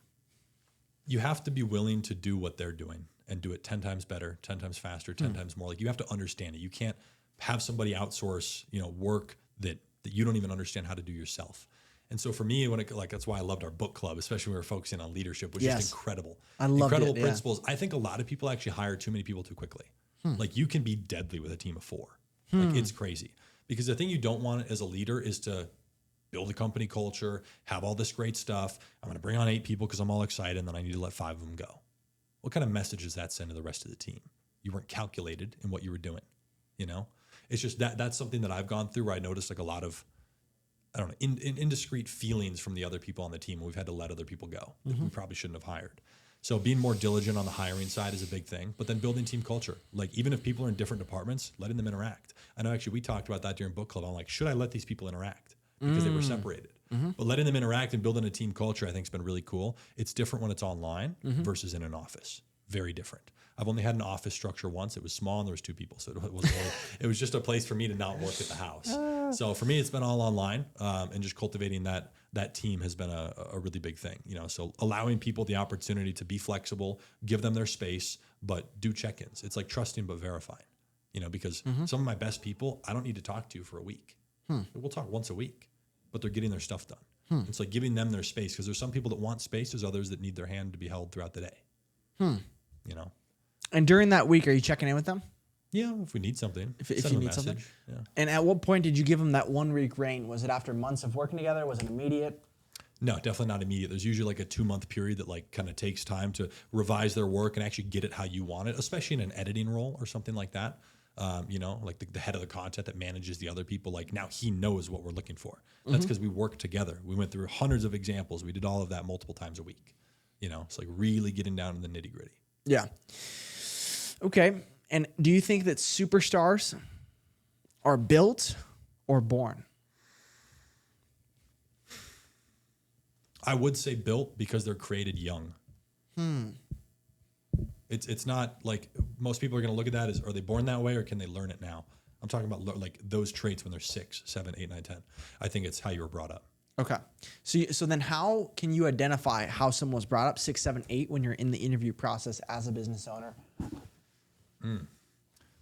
You have to be willing to do what they're doing and do it 10 times better, 10 times faster, 10 times more. Like you have to understand it. You can't have somebody outsource, work that you don't even understand how to do yourself. And so for me, that's why I loved our book club, especially when we were focusing on leadership, which is incredible. I love incredible principles. I think a lot of people actually hire too many people too quickly. Like you can be deadly with a team of 4. Like it's crazy. Because the thing you don't want as a leader is to build a company culture, have all this great stuff. I'm going to bring on 8 people because I'm all excited, and then I need to let 5 of them go. What kind of message does that send to the rest of the team? You weren't calculated in what you were doing. It's just that's something that I've gone through where I noticed like a lot of, I don't know, indiscreet feelings from the other people on the team. We've had to let other people go that we probably shouldn't have hired. So being more diligent on the hiring side is a big thing, but then building team culture. Like even if people are in different departments, letting them interact. I know actually we talked about that during book club. I'm like, should I let these people interact? Because they were separated. But letting them interact and building a team culture, I think has been really cool. It's different when it's online versus in an office. Very different. I've only had an office structure once. It was small and there was 2 people. So it was just a place for me to not work at the house. So for me, it's been all online, and just cultivating that team has been a really big thing, you know, so allowing people the opportunity to be flexible, give them their space, but do check-ins. It's like trusting, but verifying, you know, because some of my best people, I don't need to talk to for a week. We'll talk once a week, but they're getting their stuff done. It's like giving them their space, because there's some people that want space. There's others that need their hand to be held throughout the day, you know? And during that week, are you checking in with them? Yeah, if we need something. If you need something. Yeah. And at what point did you give them that 1 week reign? Was it after months of working together? Was it immediate? No, definitely not immediate. There's usually like a 2-month period that like kind of takes time to revise their work and actually get it how you want it, especially in an editing role or something like that. You know, like the head of the content that manages the other people, like now he knows what we're looking for. That's because we worked together. We went through hundreds of examples. We did all of that multiple times a week. You know, it's like really getting down to the nitty gritty. Yeah. Okay. And do you think that superstars are built or born? I would say built, because they're created young. It's not like most people are going to look at that as, are they born that way or can they learn it now? I'm talking about like those traits when they're 6, 7, 8, 9, 10. I think it's how you were brought up. Okay. So then how can you identify how someone was brought up 6, 7, 8 when you're in the interview process as a business owner?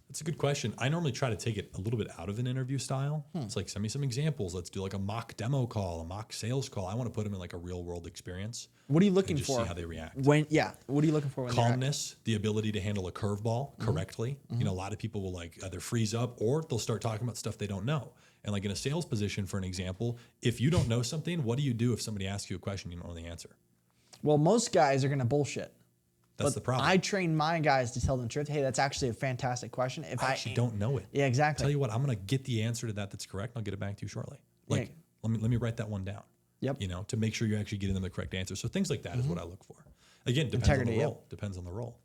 That's a good question. I normally try to take it a little bit out of an interview style. It's like, send me some examples. Let's do like a mock demo call, a mock sales call. I want to put them in like a real world experience. What are you looking and just for? See how they react. What are you looking for when Calmness, the ability to handle a curveball correctly. You know, a lot of people will like either freeze up or they'll start talking about stuff they don't know. And like in a sales position, for an example, if you don't know something, what do you do if somebody asks you a question you don't know the answer? Well, most guys are going to bullshit. That's the problem. I train my guys to tell them the truth. Hey, that's actually a fantastic question. If I actually don't know it. Yeah, exactly. Tell you what, I'm going to get the answer to that's correct. And I'll get it back to you shortly. Like, let me write that one down. Yep. You know, to make sure you're actually getting them the correct answer. So things like that is what I look for. Again, depends Integrity, on the role. Depends on the role.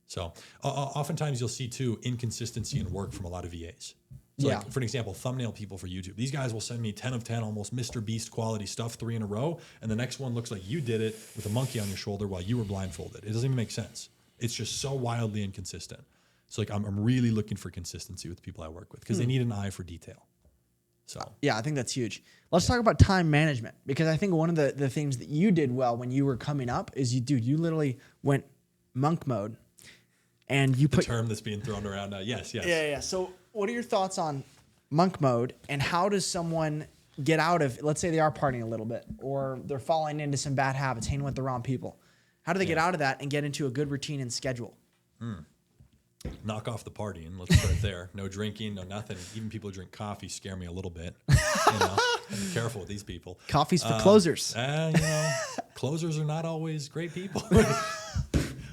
So oftentimes you'll see too inconsistency in work from a lot of VAs. So like, for an example, thumbnail people for YouTube. These guys will send me 10 of 10, almost Mr. Beast quality stuff, 3 in a row, and the next one looks like you did it with a monkey on your shoulder while you were blindfolded. It doesn't even make sense. It's just so wildly inconsistent. So like I'm really looking for consistency with the people I work with because they need an eye for detail. So yeah, I think that's huge. Let's talk about time management, because I think one of the things that you did well when you were coming up is you literally went monk mode, and you put the term that's being thrown around now. Yes. Yeah. So what are your thoughts on monk mode, and how does someone get out of, let's say they are partying a little bit or they're falling into some bad habits, hanging with the wrong people? How do they get out of that and get into a good routine and schedule? Knock off the partying. Let's start there. No drinking, no nothing. Even people who drink coffee scare me a little bit. You know, be careful with these people. Coffee's for closers. You know, closers are not always great people.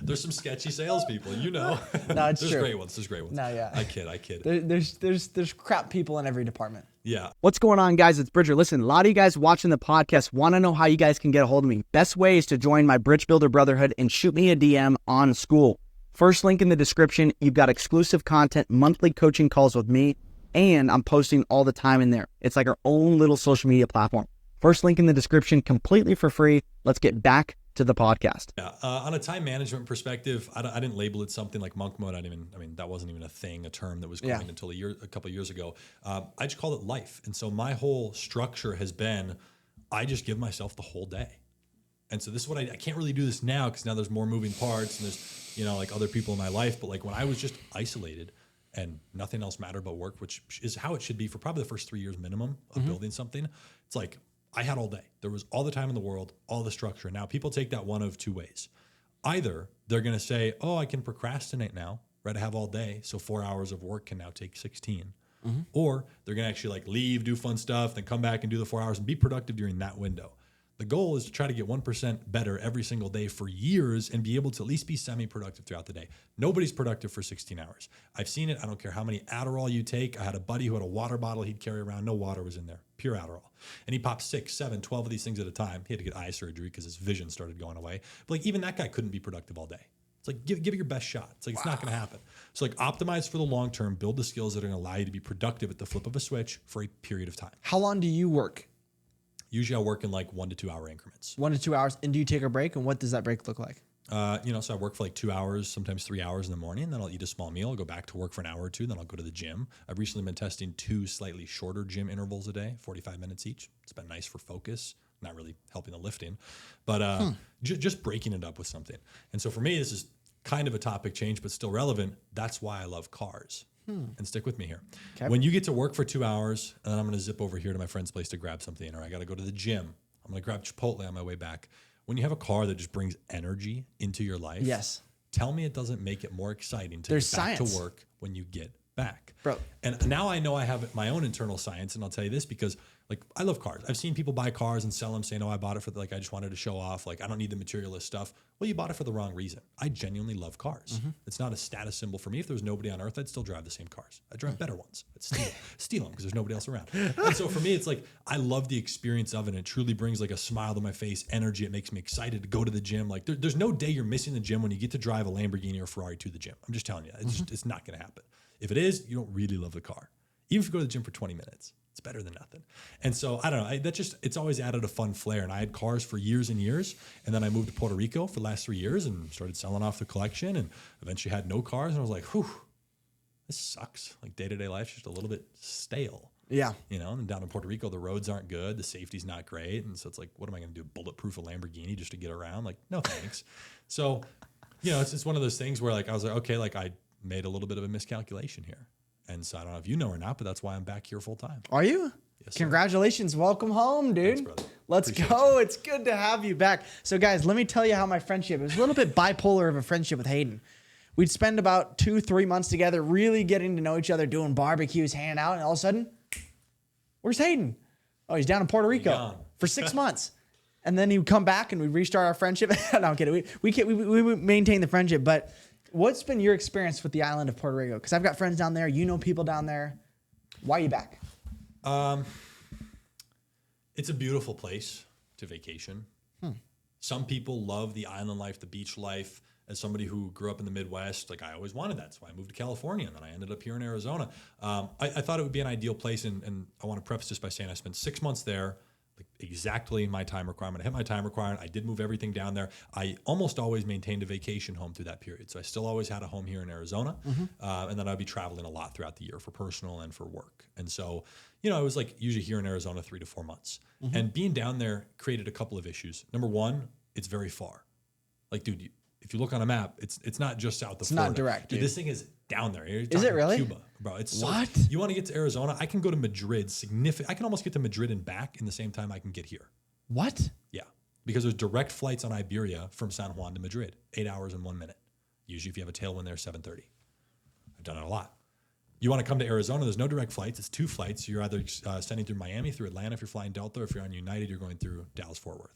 There's some sketchy salespeople, you know. No, it's There's true. great ones. There's great ones. No, yeah. I kid. There's crap people in every department. Yeah. What's going on, guys? It's Bridger. Listen, a lot of you guys watching the podcast want to know how you guys can get a hold of me. Best way is to join my Bridge Builder Brotherhood and shoot me a DM on School. First link in the description. You've got exclusive content, monthly coaching calls with me, and I'm posting all the time in there. It's like our own little social media platform. First link in the description, completely for free. Let's get back to the podcast. Yeah. On a time management perspective, I didn't label it something like monk mode. That wasn't even a term that was coined until a couple of years ago. I just called it life. And so my whole structure has been, I just give myself the whole day. And so this is what I can't really do this now because now there's more moving parts and there's, you know, like other people in my life. But like when I was just isolated and nothing else mattered but work, which is how it should be for probably the first 3 years minimum of building something. It's like, I had all day. There was all the time in the world, all the structure. Now people take that one of two ways. Either they're going to say, oh, I can procrastinate now, right? I have all day. So 4 hours of work can now take 16. Or they're going to actually like leave, do fun stuff, then come back and do the 4 hours and be productive during that window. The goal is to try to get 1% better every single day for years and be able to at least be semi-productive throughout the day. Nobody's productive for 16 hours. I've seen it. I don't care how many Adderall you take. I had a buddy who had a water bottle he'd carry around. No water was in there, pure Adderall. And he popped 6, 7, 12 of these things at a time. He had to get eye surgery because his vision started going away. But like even that guy couldn't be productive all day. It's like, give it your best shot. It's like, it's not going to happen. So like optimize for the long term, build the skills that are going to allow you to be productive at the flip of a switch for a period of time. How long do you work? Usually I work in like 1 to 2 hour increments. 1 to 2 hours. And do you take a break? And what does that break look like? So I work for like 2 hours, sometimes 3 hours in the morning. Then I'll eat a small meal. I'll go back to work for an hour or two. Then I'll go to the gym. I've recently been testing 2 slightly shorter gym intervals a day, 45 minutes each. It's been nice for focus, not really helping the lifting, but just breaking it up with something. And so for me, this is kind of a topic change, but still relevant. That's why I love cars. And stick with me here. Okay. When you get to work for 2 hours, and then I'm going to zip over here to my friend's place to grab something, or I got to go to the gym. I'm going to grab Chipotle on my way back. When you have a car that just brings energy into your life, yes. Tell me it doesn't make it more exciting to get back to work when you get back. Bro. And now I know I have my own internal science, and I'll tell you this because like I love cars. I've seen people buy cars and sell them saying, oh, I bought it for like I just wanted to show off. Like I don't need the materialist stuff. Well, you bought it for the wrong reason. I genuinely love cars. It's not a status symbol for me. If there was nobody on earth, I'd still drive the same cars. I'd drive better ones. I'd steal them because there's nobody else around. And so for me, it's like I love the experience of it. And it truly brings like a smile to my face, energy. It makes me excited to go to the gym. Like there's no day you're missing the gym when you get to drive a Lamborghini or Ferrari to the gym. I'm just telling you, it's not going to happen. If it is, you don't really love the car. Even if you go to the gym for 20 minutes, it's better than nothing. And so I don't know, it's always added a fun flair. And I had cars for years and years. And then I moved to Puerto Rico for the last 3 years and started selling off the collection and eventually had no cars. And I was like, whew, this sucks. Like day-to-day life's just a little bit stale. Yeah. You know, and down in Puerto Rico, the roads aren't good. The safety's not great. And so it's like, what am I going to do? Bulletproof a Lamborghini just to get around? Like, no thanks. So, you know, it's one of those things where like, I was like, okay, like I made a little bit of a miscalculation here. And so I don't know if you know or not, but that's why I'm back here full time. Are you? Yes, sir. Congratulations. Welcome home, dude. Thanks, brother. Let's go. It's good to have you back. So guys, let me tell you how my friendship, it was a little bit bipolar of a friendship with Hayden. We'd spend about 2-3 months together, really getting to know each other, doing barbecues, hanging out. And all of a sudden, where's Hayden? Oh, he's down in Puerto Rico for 6 months. And then he would come back and we'd restart our friendship. No, I'm kidding. We maintain the friendship, but what's been your experience with the island of Puerto Rico? Because I've got friends down there. You know people down there. Why are you back? It's a beautiful place to vacation. Some people love the island life, the beach life. As somebody who grew up in the Midwest, like I always wanted that. That's why I moved to California, and then I ended up here in Arizona. I thought it would be an ideal place, and I want to preface this by saying I spent 6 months there, like exactly my time requirement. I hit my time requirement. I did move everything down there. I almost always maintained a vacation home through that period. So I still always had a home here in Arizona. And then I'd be traveling a lot throughout the year for personal and for work. And so, you know, I was like usually here in Arizona 3 to 4 months. And being down there created a couple of issues. Number one, it's very far. Like, dude, if you look on a map, it's not just south of Florida. It's not direct, dude. This thing is down there. Is it really? Cuba, bro. It's what? So, you want to get to Arizona? I can go to Madrid. I can almost get to Madrid and back in the same time I can get here. What? Yeah, because there's direct flights on Iberia from San Juan to Madrid, 8 hours and 1 minute. Usually, if you have a tailwind there, 7:30. I've done it a lot. You want to come to Arizona? There's no direct flights. It's 2 flights. You're either sending through Miami, through Atlanta if you're flying Delta, or if you're on United, you're going through Dallas-Fort Worth.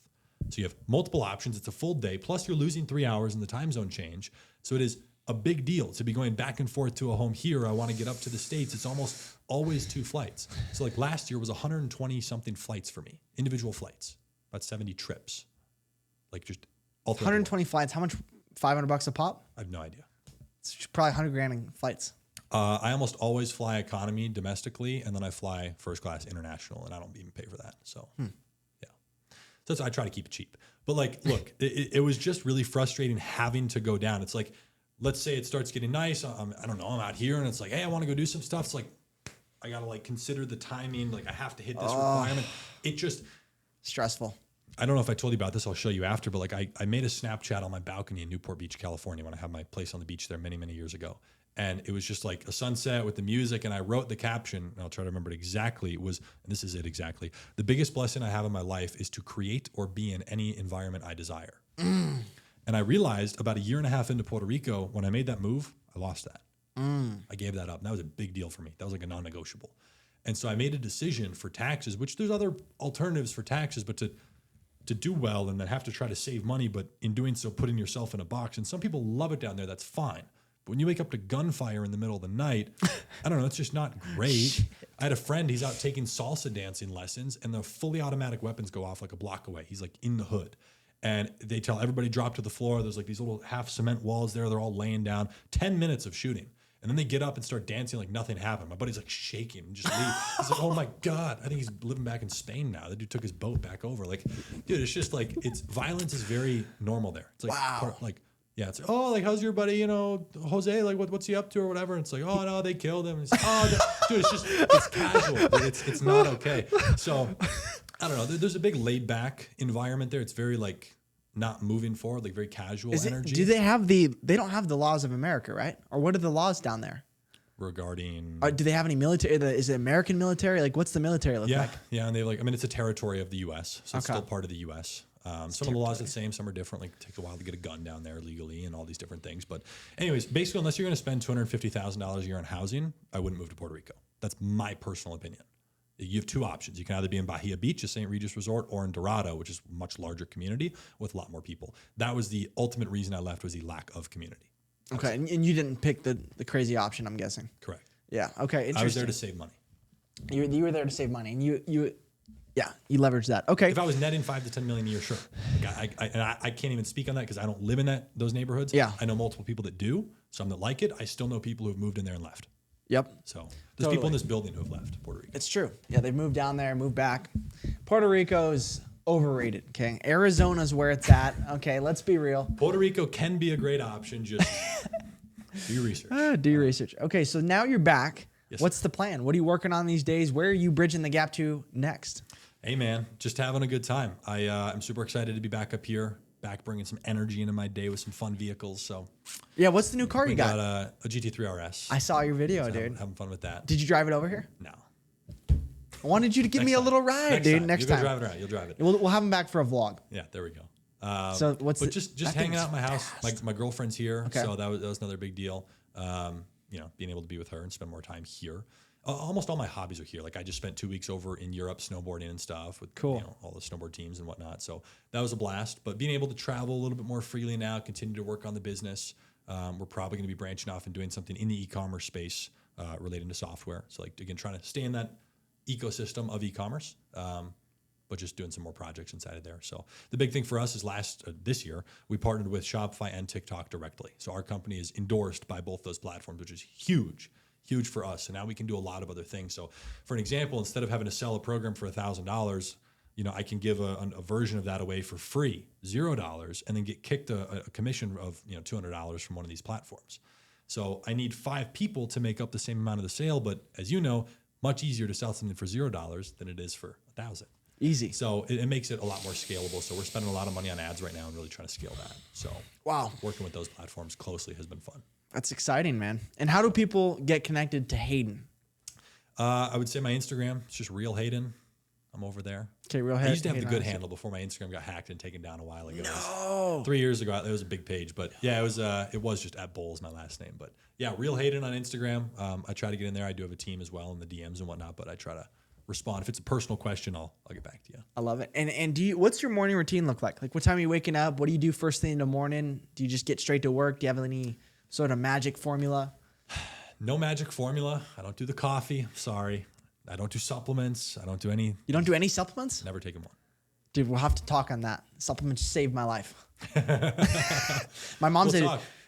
So you have multiple options. It's a full day. Plus, you're losing 3 hours in the time zone change. So it is a big deal to be going back and forth to a home here. I want to get up to the States. It's almost always 2 flights. So like last year was 120 something flights for me, individual flights, about 70 trips. Like just 120 flights. How much? $500 a pop? I have no idea. It's probably 100 grand in flights. I almost always fly economy domestically, and then I fly first class international, and I don't even pay for that. So yeah. So I try to keep it cheap. But like, look, it was just really frustrating having to go down. It's like, let's say it starts getting nice. I don't know, I'm out here and it's like, hey, I want to go do some stuff. It's like, I got to like consider the timing. Like I have to hit this requirement. It just. Stressful. I don't know if I told you about this. I'll show you after. But like I made a Snapchat on my balcony in Newport Beach, California when I had my place on the beach there many, many years ago. And it was just like a sunset with the music. And I wrote the caption, and I'll try to remember it exactly. It was, and this is it exactly. The biggest blessing I have in my life is to create or be in any environment I desire. And I realized about 1.5 years into Puerto Rico, when I made that move, I lost that. I gave that up. And that was a big deal for me. That was like a non-negotiable. And so I made a decision for taxes, which there's other alternatives for taxes, but to to do well and then have to try to save money, but in doing so, putting yourself in a box. And some people love it down there. That's fine. But when you wake up to gunfire in the middle of the night, I don't know, it's just not great. I had a friend, he's out taking salsa dancing lessons, and the fully automatic weapons go off like a block away. He's like in the hood. And they tell everybody drop to the floor. There's like these little half cement walls there. They're all laying down. 10 minutes of shooting. And then they get up and start dancing like nothing happened. My buddy's like shaking and just leave. He's like, oh my God. I think he's living back in Spain now. The dude took his boat back over. Like, dude, it's just like, violence is very normal there. It's like, wow. Yeah, it's like, oh, like, how's your buddy, Jose, like, what's he up to or whatever? And it's like, oh, no, they killed him. And it's like, oh, dude, it's casual. It's not okay. So, I don't know. There's a big laid back environment there. It's very, like, not moving forward, like very casual energy. Do they don't have the laws of America, right? Or what are the laws down there? Regarding... do they have any military? Is it American military? Like, what's the military look like? Yeah, and it's a territory of the U.S., so it's still part of the U.S., some of the laws are the same, some are different. Like, it takes a while to get a gun down there legally and all these different things. But anyways, basically, unless you're going to spend $250,000 a year on housing, I wouldn't move to Puerto Rico. That's my personal opinion. You have two options. You can either be in Bahia Beach, a St. Regis resort, or in Dorado, which is a much larger community with a lot more people. That was the ultimate reason I left, was the lack of community. Okay, and you didn't pick the crazy option, I'm guessing. Correct. Yeah, okay, interesting. I was there to save money. You were there to save money, and you leveraged that. Okay. If I was netting $5 to $10 million a year, sure. Like I can't even speak on that because I don't live in those neighborhoods. Yeah. I know multiple people that do. Some that like it. I still know people who have moved in there and left. Yep. So there's people in this building who have left Puerto Rico. It's true. Yeah, they've moved down there, moved back. Puerto Rico's overrated. Okay. Arizona's where it's at. Okay, let's be real. Puerto Rico can be a great option. Just do your research. Do your research. Okay, so now you're back. Yes, What's the plan? What are you working on these days? Where are you bridging the gap to next? Hey man, just having a good time. I'm super excited to be back up here, back bringing some energy into my day with some fun vehicles. So yeah, what's the new car you got? A GT3 RS. I saw your video, so dude. Having fun with that. Did you drive it over here? No. I wanted you to give me a little ride, dude. Next time. You'll drive it around. You'll drive it. We'll have him back for a vlog. Yeah, there we go. Just hanging out at my house. My girlfriend's here, so that was another big deal. Being able to be with her and spend more time here. Almost all my hobbies are here. Like, I just spent 2 weeks over in Europe snowboarding and stuff with all the snowboard teams and whatnot. So that was a blast. But being able to travel a little bit more freely now, continue to work on the business. We're probably going to be branching off and doing something in the e-commerce space relating to software. So, like, again, trying to stay in that ecosystem of e-commerce, but just doing some more projects inside of there. So the big thing for us is this year, we partnered with Shopify and TikTok directly. So our company is endorsed by both those platforms, which is huge for us. And now we can do a lot of other things. So for an example, instead of having to sell a program for $1,000, I can give a version of that away for free, $0, and then get kicked a commission of $200 from one of these platforms. So I need 5 people to make up the same amount of the sale, but as you know, much easier to sell something for $0 than it is for $1,000. Easy. So it makes it a lot more scalable. So we're spending a lot of money on ads right now and really trying to scale that. So wow, working with those platforms closely has been fun. That's exciting, man. And how do people get connected to Hayden? I would say my Instagram. It's just Real Hayden. I'm over there. Okay, Real Hayden. I used to have the good handle before my Instagram got hacked and taken down a while ago. No. 3 years ago, it was a big page. But yeah, it was just at BOWLES, my last name. But yeah, Real Hayden on Instagram. I try to get in there. I do have a team as well in the DMs and whatnot, but I try to respond. If it's a personal question, I'll get back to you. I love it. And what's your morning routine look like? Like, what time are you waking up? What do you do first thing in the morning? Do you just get straight to work? Do you have any sort of magic formula? No magic formula. I don't do the coffee. Sorry. I don't do supplements. I don't do any. You don't do any supplements? Never taken one. Dude, we'll have to talk on that. Supplements saved my life. My mom's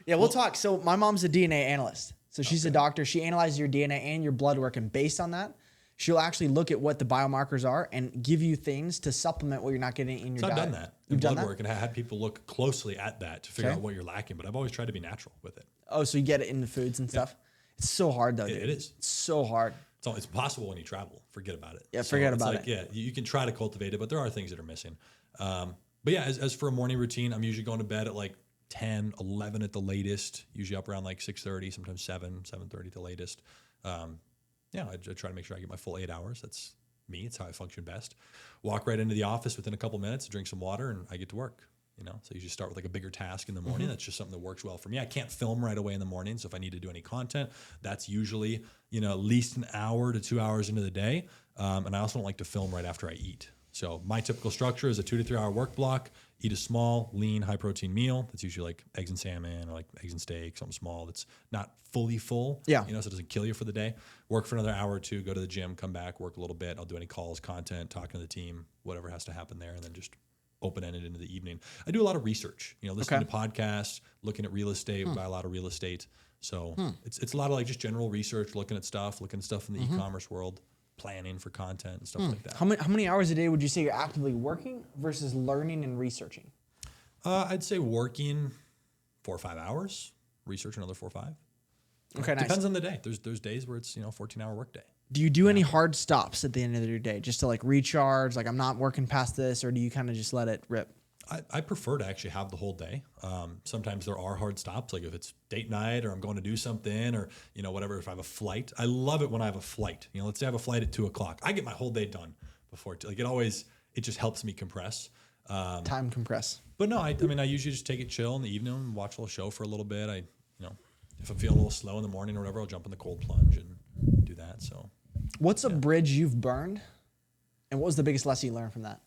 we'll talk. So my mom's a DNA analyst. So she's a doctor. She analyzes your DNA and your blood work, and based on that, she'll actually look at what the biomarkers are and give you things to supplement what you're not getting in your diet. I've done that. You've done blood that? work and I had people look closely at that to figure out what you're lacking, but I've always tried to be natural with it. Oh, so you get it in the foods and stuff? It's so hard though, dude. It is. It's so hard. It's impossible when you travel. Forget about it. Yeah, forget about it. Yeah, you can try to cultivate it, but there are things that are missing. But yeah, as for a morning routine, I'm usually going to bed at like 10, 11 at the latest, usually up around like 6:30, sometimes 7:30 at the latest. Yeah, I try to make sure I get my full 8 hours. That's me. It's how I function best. Walk right into the office within a couple minutes, drink some water, and I get to work. So you just start with like a bigger task in the morning. That's just something that works well for me. I can't film right away in the morning. So if I need to do any content, that's usually, at least an hour to 2 hours into the day. And I also don't like to film right after I eat. So my typical structure is a 2 to 3 hour work block, eat a small, lean, high protein meal. That's usually like eggs and salmon or like eggs and steak, something small that's not fully full, Yeah. so it doesn't kill you for the day. Work for another hour or two, go to the gym, come back, work a little bit. I'll do any calls, content, talking to the team, whatever has to happen there, and then just open-ended into the evening. I do a lot of research, listening to podcasts, looking at real estate, buy a lot of real estate. So it's a lot of like just general research, looking at stuff in the e-commerce world, planning for content and stuff like that. How many hours a day would you say you're actively working versus learning and researching? I'd say working 4 or 5 hours, research another 4 or 5. Okay, nice. Depends on the day. There's days where it's 14-hour work day. Do you do any hard stops at the end of your day just to like recharge? Like I'm not working past this, or do you kind of just let it rip? I prefer to actually have the whole day. Sometimes there are hard stops, like if it's date night or I'm going to do something or, whatever, if I have a flight. I love it when I have a flight. Let's say I have a flight at 2 o'clock. I get my whole day done before. It just helps me compress. Time compress. But no, I usually just take it chill in the evening and watch a little show for a little bit. If I'm feeling a little slow in the morning or whatever, I'll jump in the cold plunge and do that. So what's a bridge you've burned? And what was the biggest lesson you learned from that?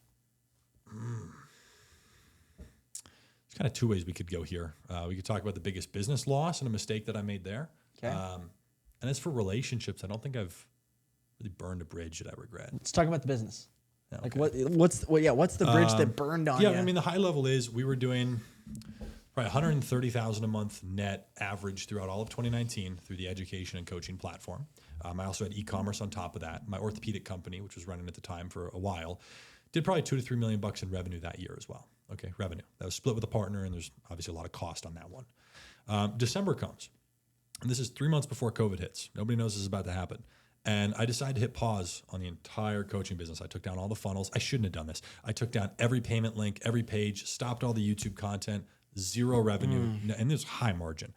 There's kind of 2 ways we could go here. We could talk about the biggest business loss and a mistake that I made there. Okay. And as for relationships, I don't think I've really burned a bridge that I regret. Let's talk about the business. Okay. Like what's the bridge that burned on you? Yeah, the high level is we were doing probably $130,000 a month net average throughout all of 2019 through the education and coaching platform. I also had e-commerce on top of that. My orthopedic company, which was running at the time for a while, did probably $2 to $3 million in revenue that year as well. Okay, revenue. That was split with a partner, and there's obviously a lot of cost on that one. December comes, and this is 3 months before COVID hits. Nobody knows this is about to happen. And I decided to hit pause on the entire coaching business. I took down all the funnels. I shouldn't have done this. I took down every payment link, every page, stopped all the YouTube content, 0 revenue, and there's high margin.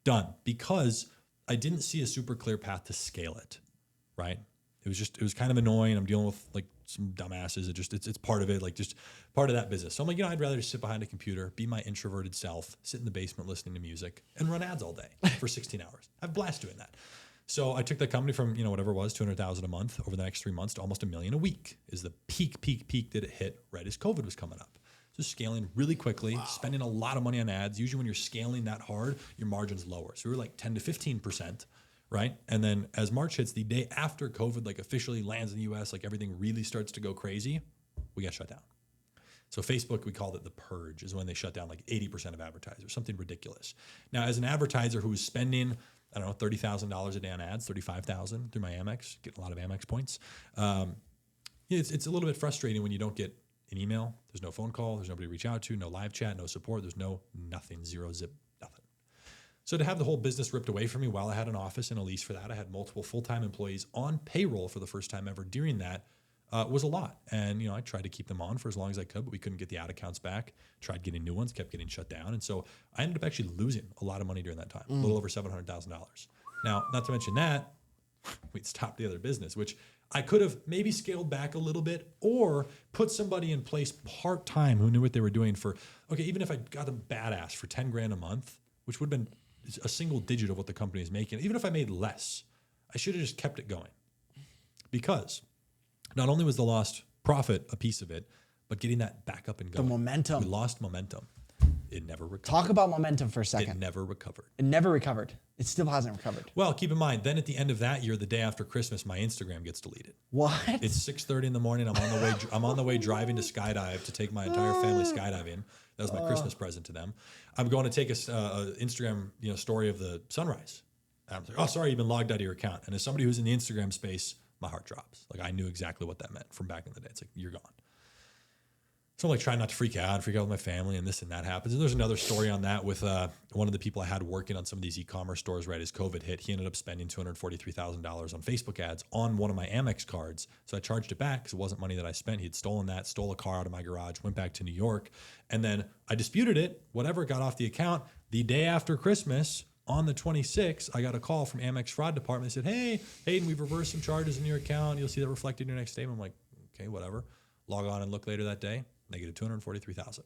Done. Because I didn't see a super clear path to scale it, right? It was kind of annoying. I'm dealing with like some dumbasses. It's part of it, like just part of that business. So I'm like, I'd rather just sit behind a computer, be my introverted self, sit in the basement listening to music, and run ads all day for 16 hours. I have a blast doing that. So I took that company from, whatever it was, $200,000 a month over the next 3 months to almost $1 million a week is the peak that it hit right as COVID was coming up. Just scaling really quickly, spending a lot of money on ads. Usually when you're scaling that hard, your margin's lower. So we were like 10 to 15%, right? And then as March hits, the day after COVID like officially lands in the US, like everything really starts to go crazy, we got shut down. So Facebook, we called it the purge, is when they shut down like 80% of advertisers, something ridiculous. Now, as an advertiser who was spending, I don't know, $30,000 a day on ads, $35,000 through my Amex, getting a lot of Amex points. It's a little bit frustrating when you don't get an email. There's no phone call. There's nobody to reach out to, no live chat, no support. There's nothing, 0 zip, nothing. So to have the whole business ripped away from me while I had an office and a lease for that, I had multiple full-time employees on payroll for the first time ever during that, was a lot. And, I tried to keep them on for as long as I could, but we couldn't get the ad accounts back. Tried getting new ones, kept getting shut down. And so I ended up actually losing a lot of money during that time, a little over $700,000. Now, not to mention that, we'd stopped the other business, which I could have maybe scaled back a little bit or put somebody in place part-time who knew what they were doing for, even if I got them badass for 10 grand a month, which would have been a single digit of what the company is making, even if I made less, I should have just kept it going. Because not only was the lost profit a piece of it, but getting that back up and going. The momentum. We lost momentum. It never recovered. Talk about momentum for a second. It never recovered. It never recovered. It still hasn't recovered. Well, keep in mind, then at the end of that year, the day after Christmas, my Instagram gets deleted. What? It's 6:30 in the morning. I'm on the way driving to skydive to take my entire family skydiving. That was my Christmas present to them. I'm going to take a Instagram story of the sunrise. And I'm like, oh, sorry, you've been logged out of your account. And as somebody who's in the Instagram space, my heart drops. Like I knew exactly what that meant from back in the day. It's like, you're gone. So I'm like trying not to freak out with my family, and this and that happens. And there's another story on that with one of the people I had working on some of these e-commerce stores right as COVID hit. He ended up spending $243,000 on Facebook ads on one of my Amex cards. So I charged it back because it wasn't money that I spent. He had stolen that, stole a car out of my garage, went back to New York. And then I disputed it, whatever, got off the account. The day after Christmas, on the 26th, I got a call from Amex fraud department. They said, hey, Hayden, we've reversed some charges in your account. You'll see that reflected in your next statement. I'm like, okay, whatever. Log on and look later that day. Negative $243,000.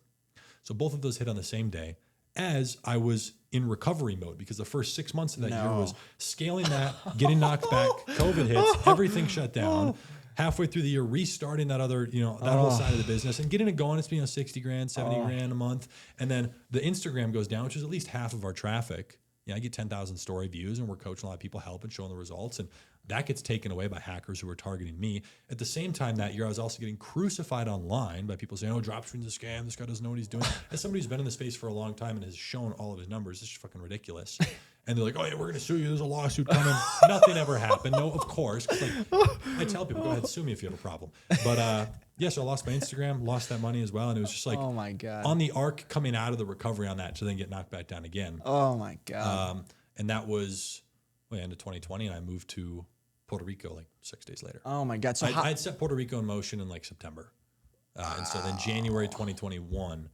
So both of those hit on the same day as I was in recovery mode because the first 6 months of that year was scaling that, getting knocked back, COVID hits, everything shut down. halfway through the year, restarting that other, that whole side of the business and getting it going. It's been 60 grand, 70 grand a month. And then the Instagram goes down, which is at least half of our traffic. I get 10,000 story views and we're coaching a lot of people, helping, showing the results. And that gets taken away by hackers who are targeting me. At the same time that year, I was also getting crucified online by people saying, oh, dropshipping's a scam. This guy doesn't know what he's doing. As somebody who's been in the space for a long time and has shown all of his numbers, it's just fucking ridiculous. And they're like, oh, yeah, we're going to sue you. There's a lawsuit coming. Nothing ever happened. No, of course. I tell people, go ahead, sue me if you have a problem. But so I lost my Instagram, lost that money as well. And it was just like, oh my God, on the arc coming out of the recovery on that to then get knocked back down again. Oh my God. And that was end of 2020. And I moved to Puerto Rico like 6 days later. Oh my God. So I had set Puerto Rico in motion in like September. And so then January 2021,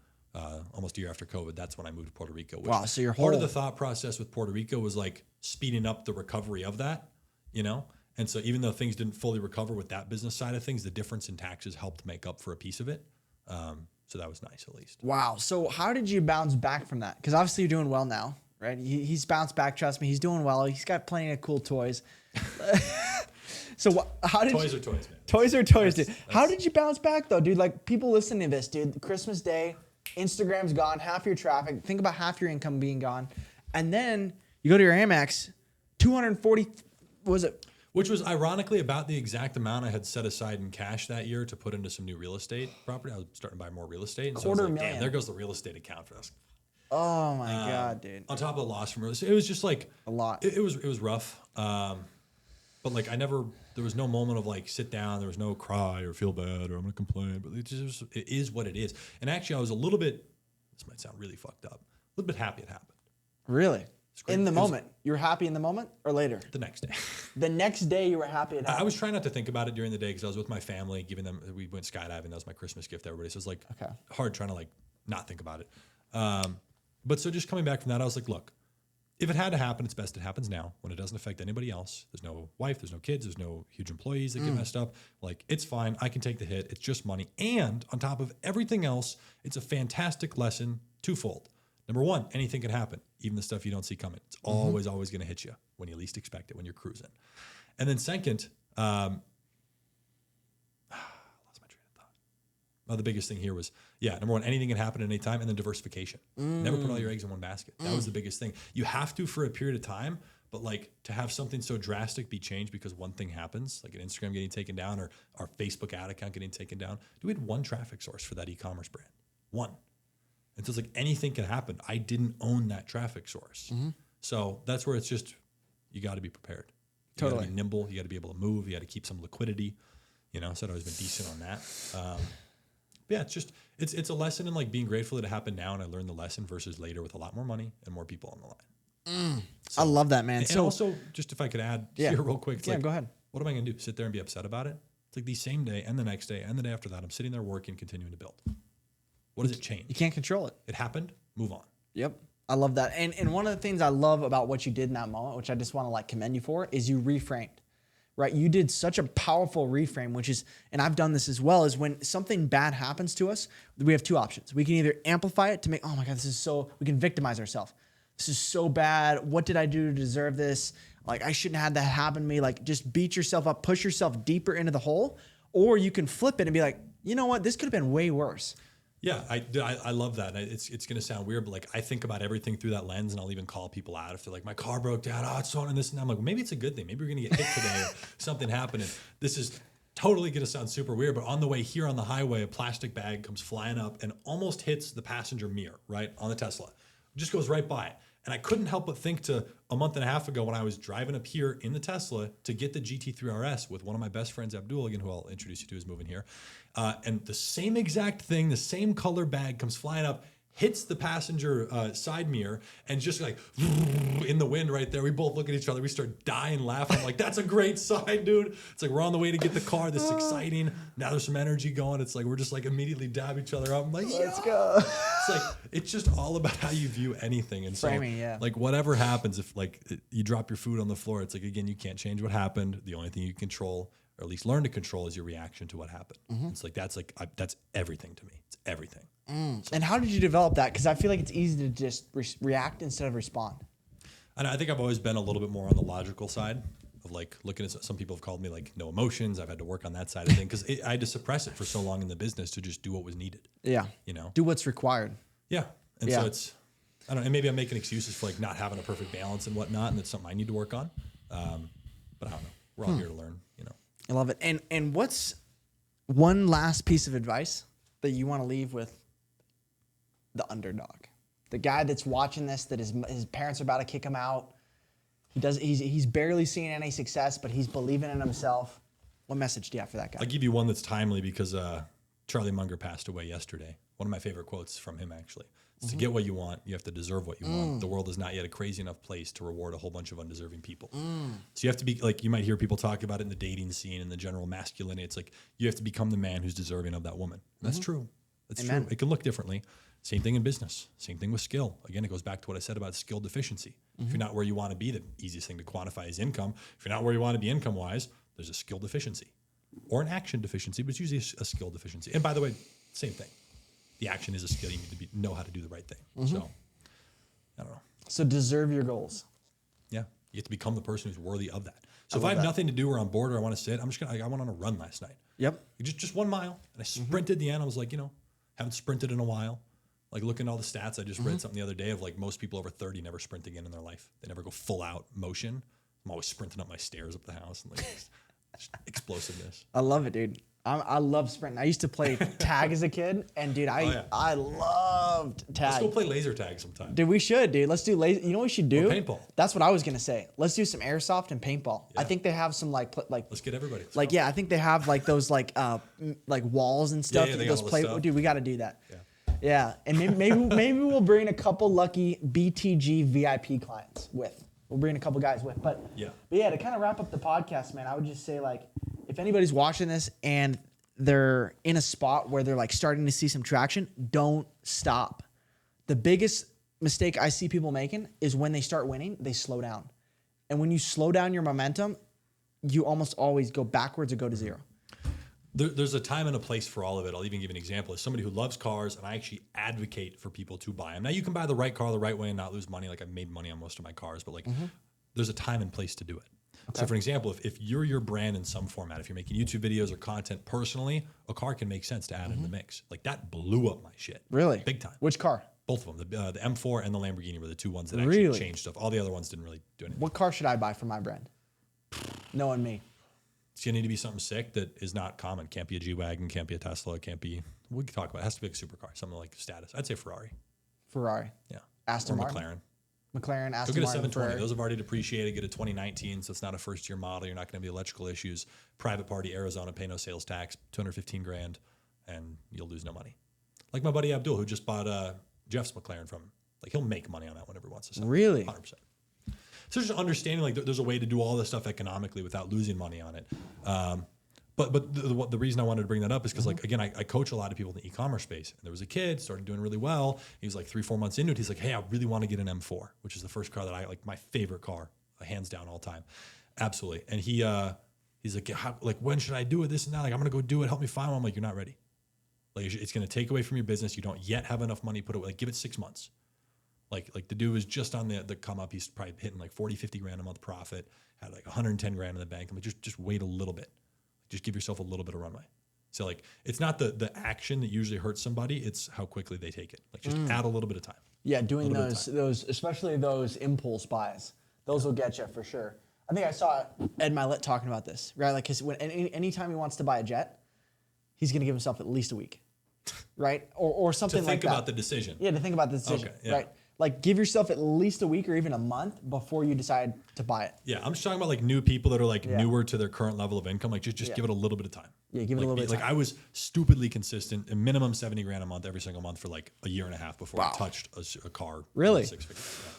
almost a year after COVID, that's when I moved to Puerto Rico. Which So your part of the thought process with Puerto Rico was like speeding up the recovery of that, And so even though things didn't fully recover with that business side of things, the difference in taxes helped make up for a piece of it. So that was nice at least. Wow. So how did you bounce back from that? Because obviously you're doing well now, right? He's bounced back. Trust me, he's doing well. He's got plenty of cool toys. So how did toys are toys, man. Toys are toys, dude. How did you bounce back though, dude? Like people listening to this, dude. Christmas Day, Instagram's gone, half your traffic. Think about half your income being gone, and then you go to your Amex, 240. Was it? Which was ironically about the exact amount I had set aside in cash that year to put into some new real estate property. I was starting to buy more real estate, and so I was like, damn, there goes the real estate account for us. Oh my God, dude! On top of the loss from real estate, it was just like a lot. It was rough. But like there was no moment of like sit down. There was no cry or feel bad or I'm gonna complain. But it is what it is. And actually, I was a little bit. This might sound really fucked up. A little bit happy it happened. Really? In the moment, you were happy in the moment, or later? The next day. The next day, you were happy it happened. I was trying not to think about it during the day because I was with my family, giving them. We went skydiving. That was my Christmas gift to everybody. So it was like hard trying to like not think about it. But so just coming back from that, I was like, look. If it had to happen, it's best it happens now when it doesn't affect anybody else. There's no wife, there's no kids, there's no huge employees that get messed up. Like, it's fine. I can take the hit. It's just money. And on top of everything else, it's a fantastic lesson twofold. Number one, anything can happen, even the stuff you don't see coming. It's always going to hit you when you least expect it, when you're cruising. And then second, lost my train of thought. Well, the biggest thing here was, number one, anything can happen at any time, and then diversification. Never put all your eggs in one basket. That was the biggest thing. You have to for a period of time, but like to have something so drastic be changed because one thing happens, like an Instagram getting taken down or our Facebook ad account getting taken down. We had one traffic source for that e-commerce brand. One. And so it's like anything can happen. I didn't own that traffic source. So that's where it's just, you got to be prepared. You got to be nimble. You got to be able to move. You got to keep some liquidity. So I've always been decent on that. It's just, it's a lesson in like being grateful that it happened now and I learned the lesson versus later with a lot more money and more people on the line. I love that, man. And also, just if I could add here real quick. Like, go ahead. What am I going to do? Sit there and be upset about it? It's like the same day and the next day and the day after that, I'm sitting there working, continuing to build. What does it change? You can't control it. It happened. Move on. Yep. I love that. And one of the things I love about what you did in that moment, which I just want to like commend you for, is you reframed. Right? You did such a powerful reframe, which is, and I've done this as well, is when something bad happens to us, we have two options. We can either amplify it to make, oh my God, we can victimize ourselves. This is so bad. What did I do to deserve this? Like, I shouldn't have had that happen to me. Like, just beat yourself up, push yourself deeper into the hole. Or you can flip it and be like, you know what? This could have been way worse. Yeah, I love that. It's going to sound weird, but like I think about everything through that lens, and I'll even call people out if they're like, my car broke down, it's on and this and that. I'm like, well, maybe it's a good thing. Maybe we're going to get hit today or something happened. And this is totally going to sound super weird, but on the way here on the highway, a plastic bag comes flying up and almost hits the passenger mirror, right, on the Tesla. It just goes right by it. And I couldn't help but think to a month and a half ago when I was driving up here in the Tesla to get the GT3 RS with one of my best friends, Abdul, again, who I'll introduce you to, is moving here. And the same exact thing, the same color bag comes flying up, hits the passenger side mirror, and just like in the wind right there. We both look at each other. We start dying laughing. I'm like, that's a great sign, dude. It's like we're on the way to get the car. This is exciting. Now there's some energy going. It's like we're just like immediately dab each other up. I'm like, let's go. It's like, it's just all about how you view anything. And framing, so like whatever happens, if like you drop your food on the floor, it's like, again, you can't change what happened. The only thing you control, or at least learn to control, is your reaction to what happened. It's like, that's everything to me. It's everything. So. And how did you develop that? Because I feel like it's easy to just react instead of respond. And I think I've always been a little bit more on the logical side. of like looking at some people have called me like no emotions. I've had to work on that side of things because I had to suppress it for so long in the business to just do what was needed. Yeah. You know, do what's required. Yeah. And so it's, I don't know, and maybe I'm making excuses for like not having a perfect balance and whatnot. And that's something I need to work on. But I don't know. We're all here to learn, you know. I love it. And what's one last piece of advice that you want to leave with the underdog? The guy that's watching this, that his parents are about to kick him out. He's barely seeing any success, but he's believing in himself. What message do you have for that guy? I'll give you one that's timely because Charlie Munger passed away yesterday. One of my favorite quotes from him, actually. It's to get what you want, you have to deserve what you want. The world is not yet a crazy enough place to reward a whole bunch of undeserving people. So you have to be, like, you might hear people talk about it in the dating scene and the general masculinity. It's like, you have to become the man who's deserving of that woman. That's true. That's true. It can look differently. Same thing in business. Same thing with skill. Again, it goes back to what I said about skill deficiency. If you're not where you want to be, the easiest thing to quantify is income. If you're not where you want to be income-wise, there's a skill deficiency or an action deficiency, but it's usually a skill deficiency. And by the way, same thing. The action is a skill. You need to know how to do the right thing. So, I don't know. So deserve your goals. Yeah. You have to become the person who's worthy of that. So if I have nothing to do or I'm bored or I want to sit, I'm just going to, I went on a run last night. Yep. Just 1 mile. And I sprinted the end. I was like, haven't sprinted in a while. Like looking at all the stats, I just read something the other day of like most people over 30 never sprint again in their life. They never go full out motion. I'm always sprinting up my stairs up the house and like just explosiveness. I love it, dude. I love sprinting. I used to play tag as a kid, and dude, I loved tag. Let's go play laser tag sometime. Dude, we should, dude. Let's do laser. You know what we should do? Or paintball. That's what I was gonna say. Let's do some airsoft and paintball. Yeah. I think they have some like let's get everybody. Let's go. I think they have like those like walls and stuff. Yeah, they those got all the stuff. Dude, we got to do that. Yeah. Yeah, and maybe we'll bring a couple lucky BTG VIP clients with. We'll bring a couple guys with. But yeah, to kind of wrap up the podcast, man, I would just say like if anybody's watching this and they're in a spot where they're like starting to see some traction, don't stop. The biggest mistake I see people making is when they start winning, they slow down. And when you slow down your momentum, you almost always go backwards or go to zero. There's a time and a place for all of it. I'll even give you an example. As somebody who loves cars, and I actually advocate for people to buy them. Now, you can buy the right car the right way and not lose money. Like I've made money on most of my cars, but like there's a time and place to do it. Okay. So for an example, if you're your brand in some format, if you're making YouTube videos or content personally, a car can make sense to add in the mix. Like that blew up my shit. Really? Big time. Which car? Both of them. The M4 and the Lamborghini were the two ones that actually changed stuff. All the other ones didn't really do anything. What car should I buy for my brand? Knowing me. It's going to need to be something sick that is not common. Can't be a G-Wagon, can't be a Tesla, can't be, we can talk about it. It has to be like a supercar, something like status. I'd say Ferrari. Yeah. Aston Martin. McLaren, Aston Martin. Go get a 720. Ferrari. Those have already depreciated. Get a 2019, so it's not a first-year model. You're not going to be electrical issues. Private party, Arizona, pay no sales tax, 215 grand, and you'll lose no money. Like my buddy Abdul, who just bought Jeff's McLaren from him. Like he'll make money on that whenever he wants to sell. Really? 100%. So just understanding like there's a way to do all this stuff economically without losing money on it. But the reason I wanted to bring that up is because like again I coach a lot of people in the e-commerce space, and there was a kid started doing really well. He was like 3-4 months into it. He's like, hey, I really want to get an M4, which is the first car that I like, my favorite car, hands down all time, absolutely. And he's like, when should I do it? This and that. Like I'm gonna go do it. Help me find one. I'm like, you're not ready. Like it's gonna take away from your business. You don't yet have enough money put away. Like give it 6 months. Like the dude was just on the come up. He's probably hitting like 40-50 grand a month profit, had like 110 grand in the bank. I'm like, just wait a little bit. Just give yourself a little bit of runway. So like, it's not the action that usually hurts somebody. It's how quickly they take it. Like just add a little bit of time. Yeah. Doing those, especially those impulse buys, those will get you for sure. I think I saw Ed Milet talking about this, right? Like, cause when anytime he wants to buy a jet, he's going to give himself at least a week, right? Or something like that. To think about the decision. Yeah. To think about the decision, right? Like give yourself at least a week or even a month before you decide to buy it. Yeah, I'm just talking about like new people that are like newer to their current level of income. Like just give it a little bit of time. Yeah, give it a little bit of time. Like I was stupidly consistent, a minimum 70 grand a month every single month for like a year and a half before I touched a car. Really? 6 figures. Yeah.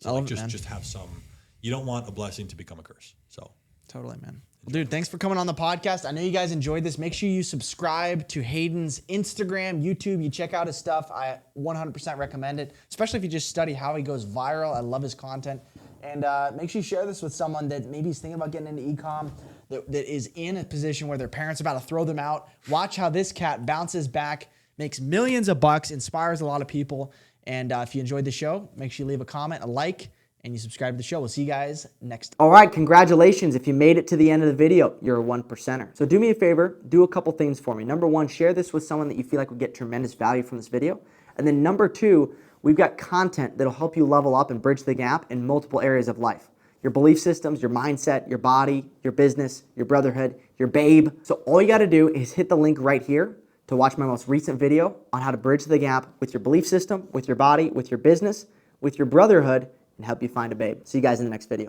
So like just have some. You don't want a blessing to become a curse. So totally, man. Well, dude, thanks for coming on the podcast. I know you guys enjoyed this. Make sure you subscribe to Hayden's Instagram, YouTube. You check out his stuff. I 100% recommend it, especially if you just study how he goes viral. I love his content. And make sure you share this with someone that maybe is thinking about getting into e-com, that is in a position where their parents are about to throw them out. Watch how this cat bounces back, makes millions of bucks, inspires a lot of people. And if you enjoyed the show, make sure you leave a comment, a like, and you subscribe to the show. We'll see you guys next. All right, congratulations. If you made it to the end of the video, you're a 1%er. So do me a favor, do a couple things for me. Number one, share this with someone that you feel like would get tremendous value from this video. And then number two, we've got content that'll help you level up and bridge the gap in multiple areas of life. Your belief systems, your mindset, your body, your business, your brotherhood, your babe. So all you gotta do is hit the link right here to watch my most recent video on how to bridge the gap with your belief system, with your body, with your business, with your brotherhood, and help you find a babe. See you guys in the next video.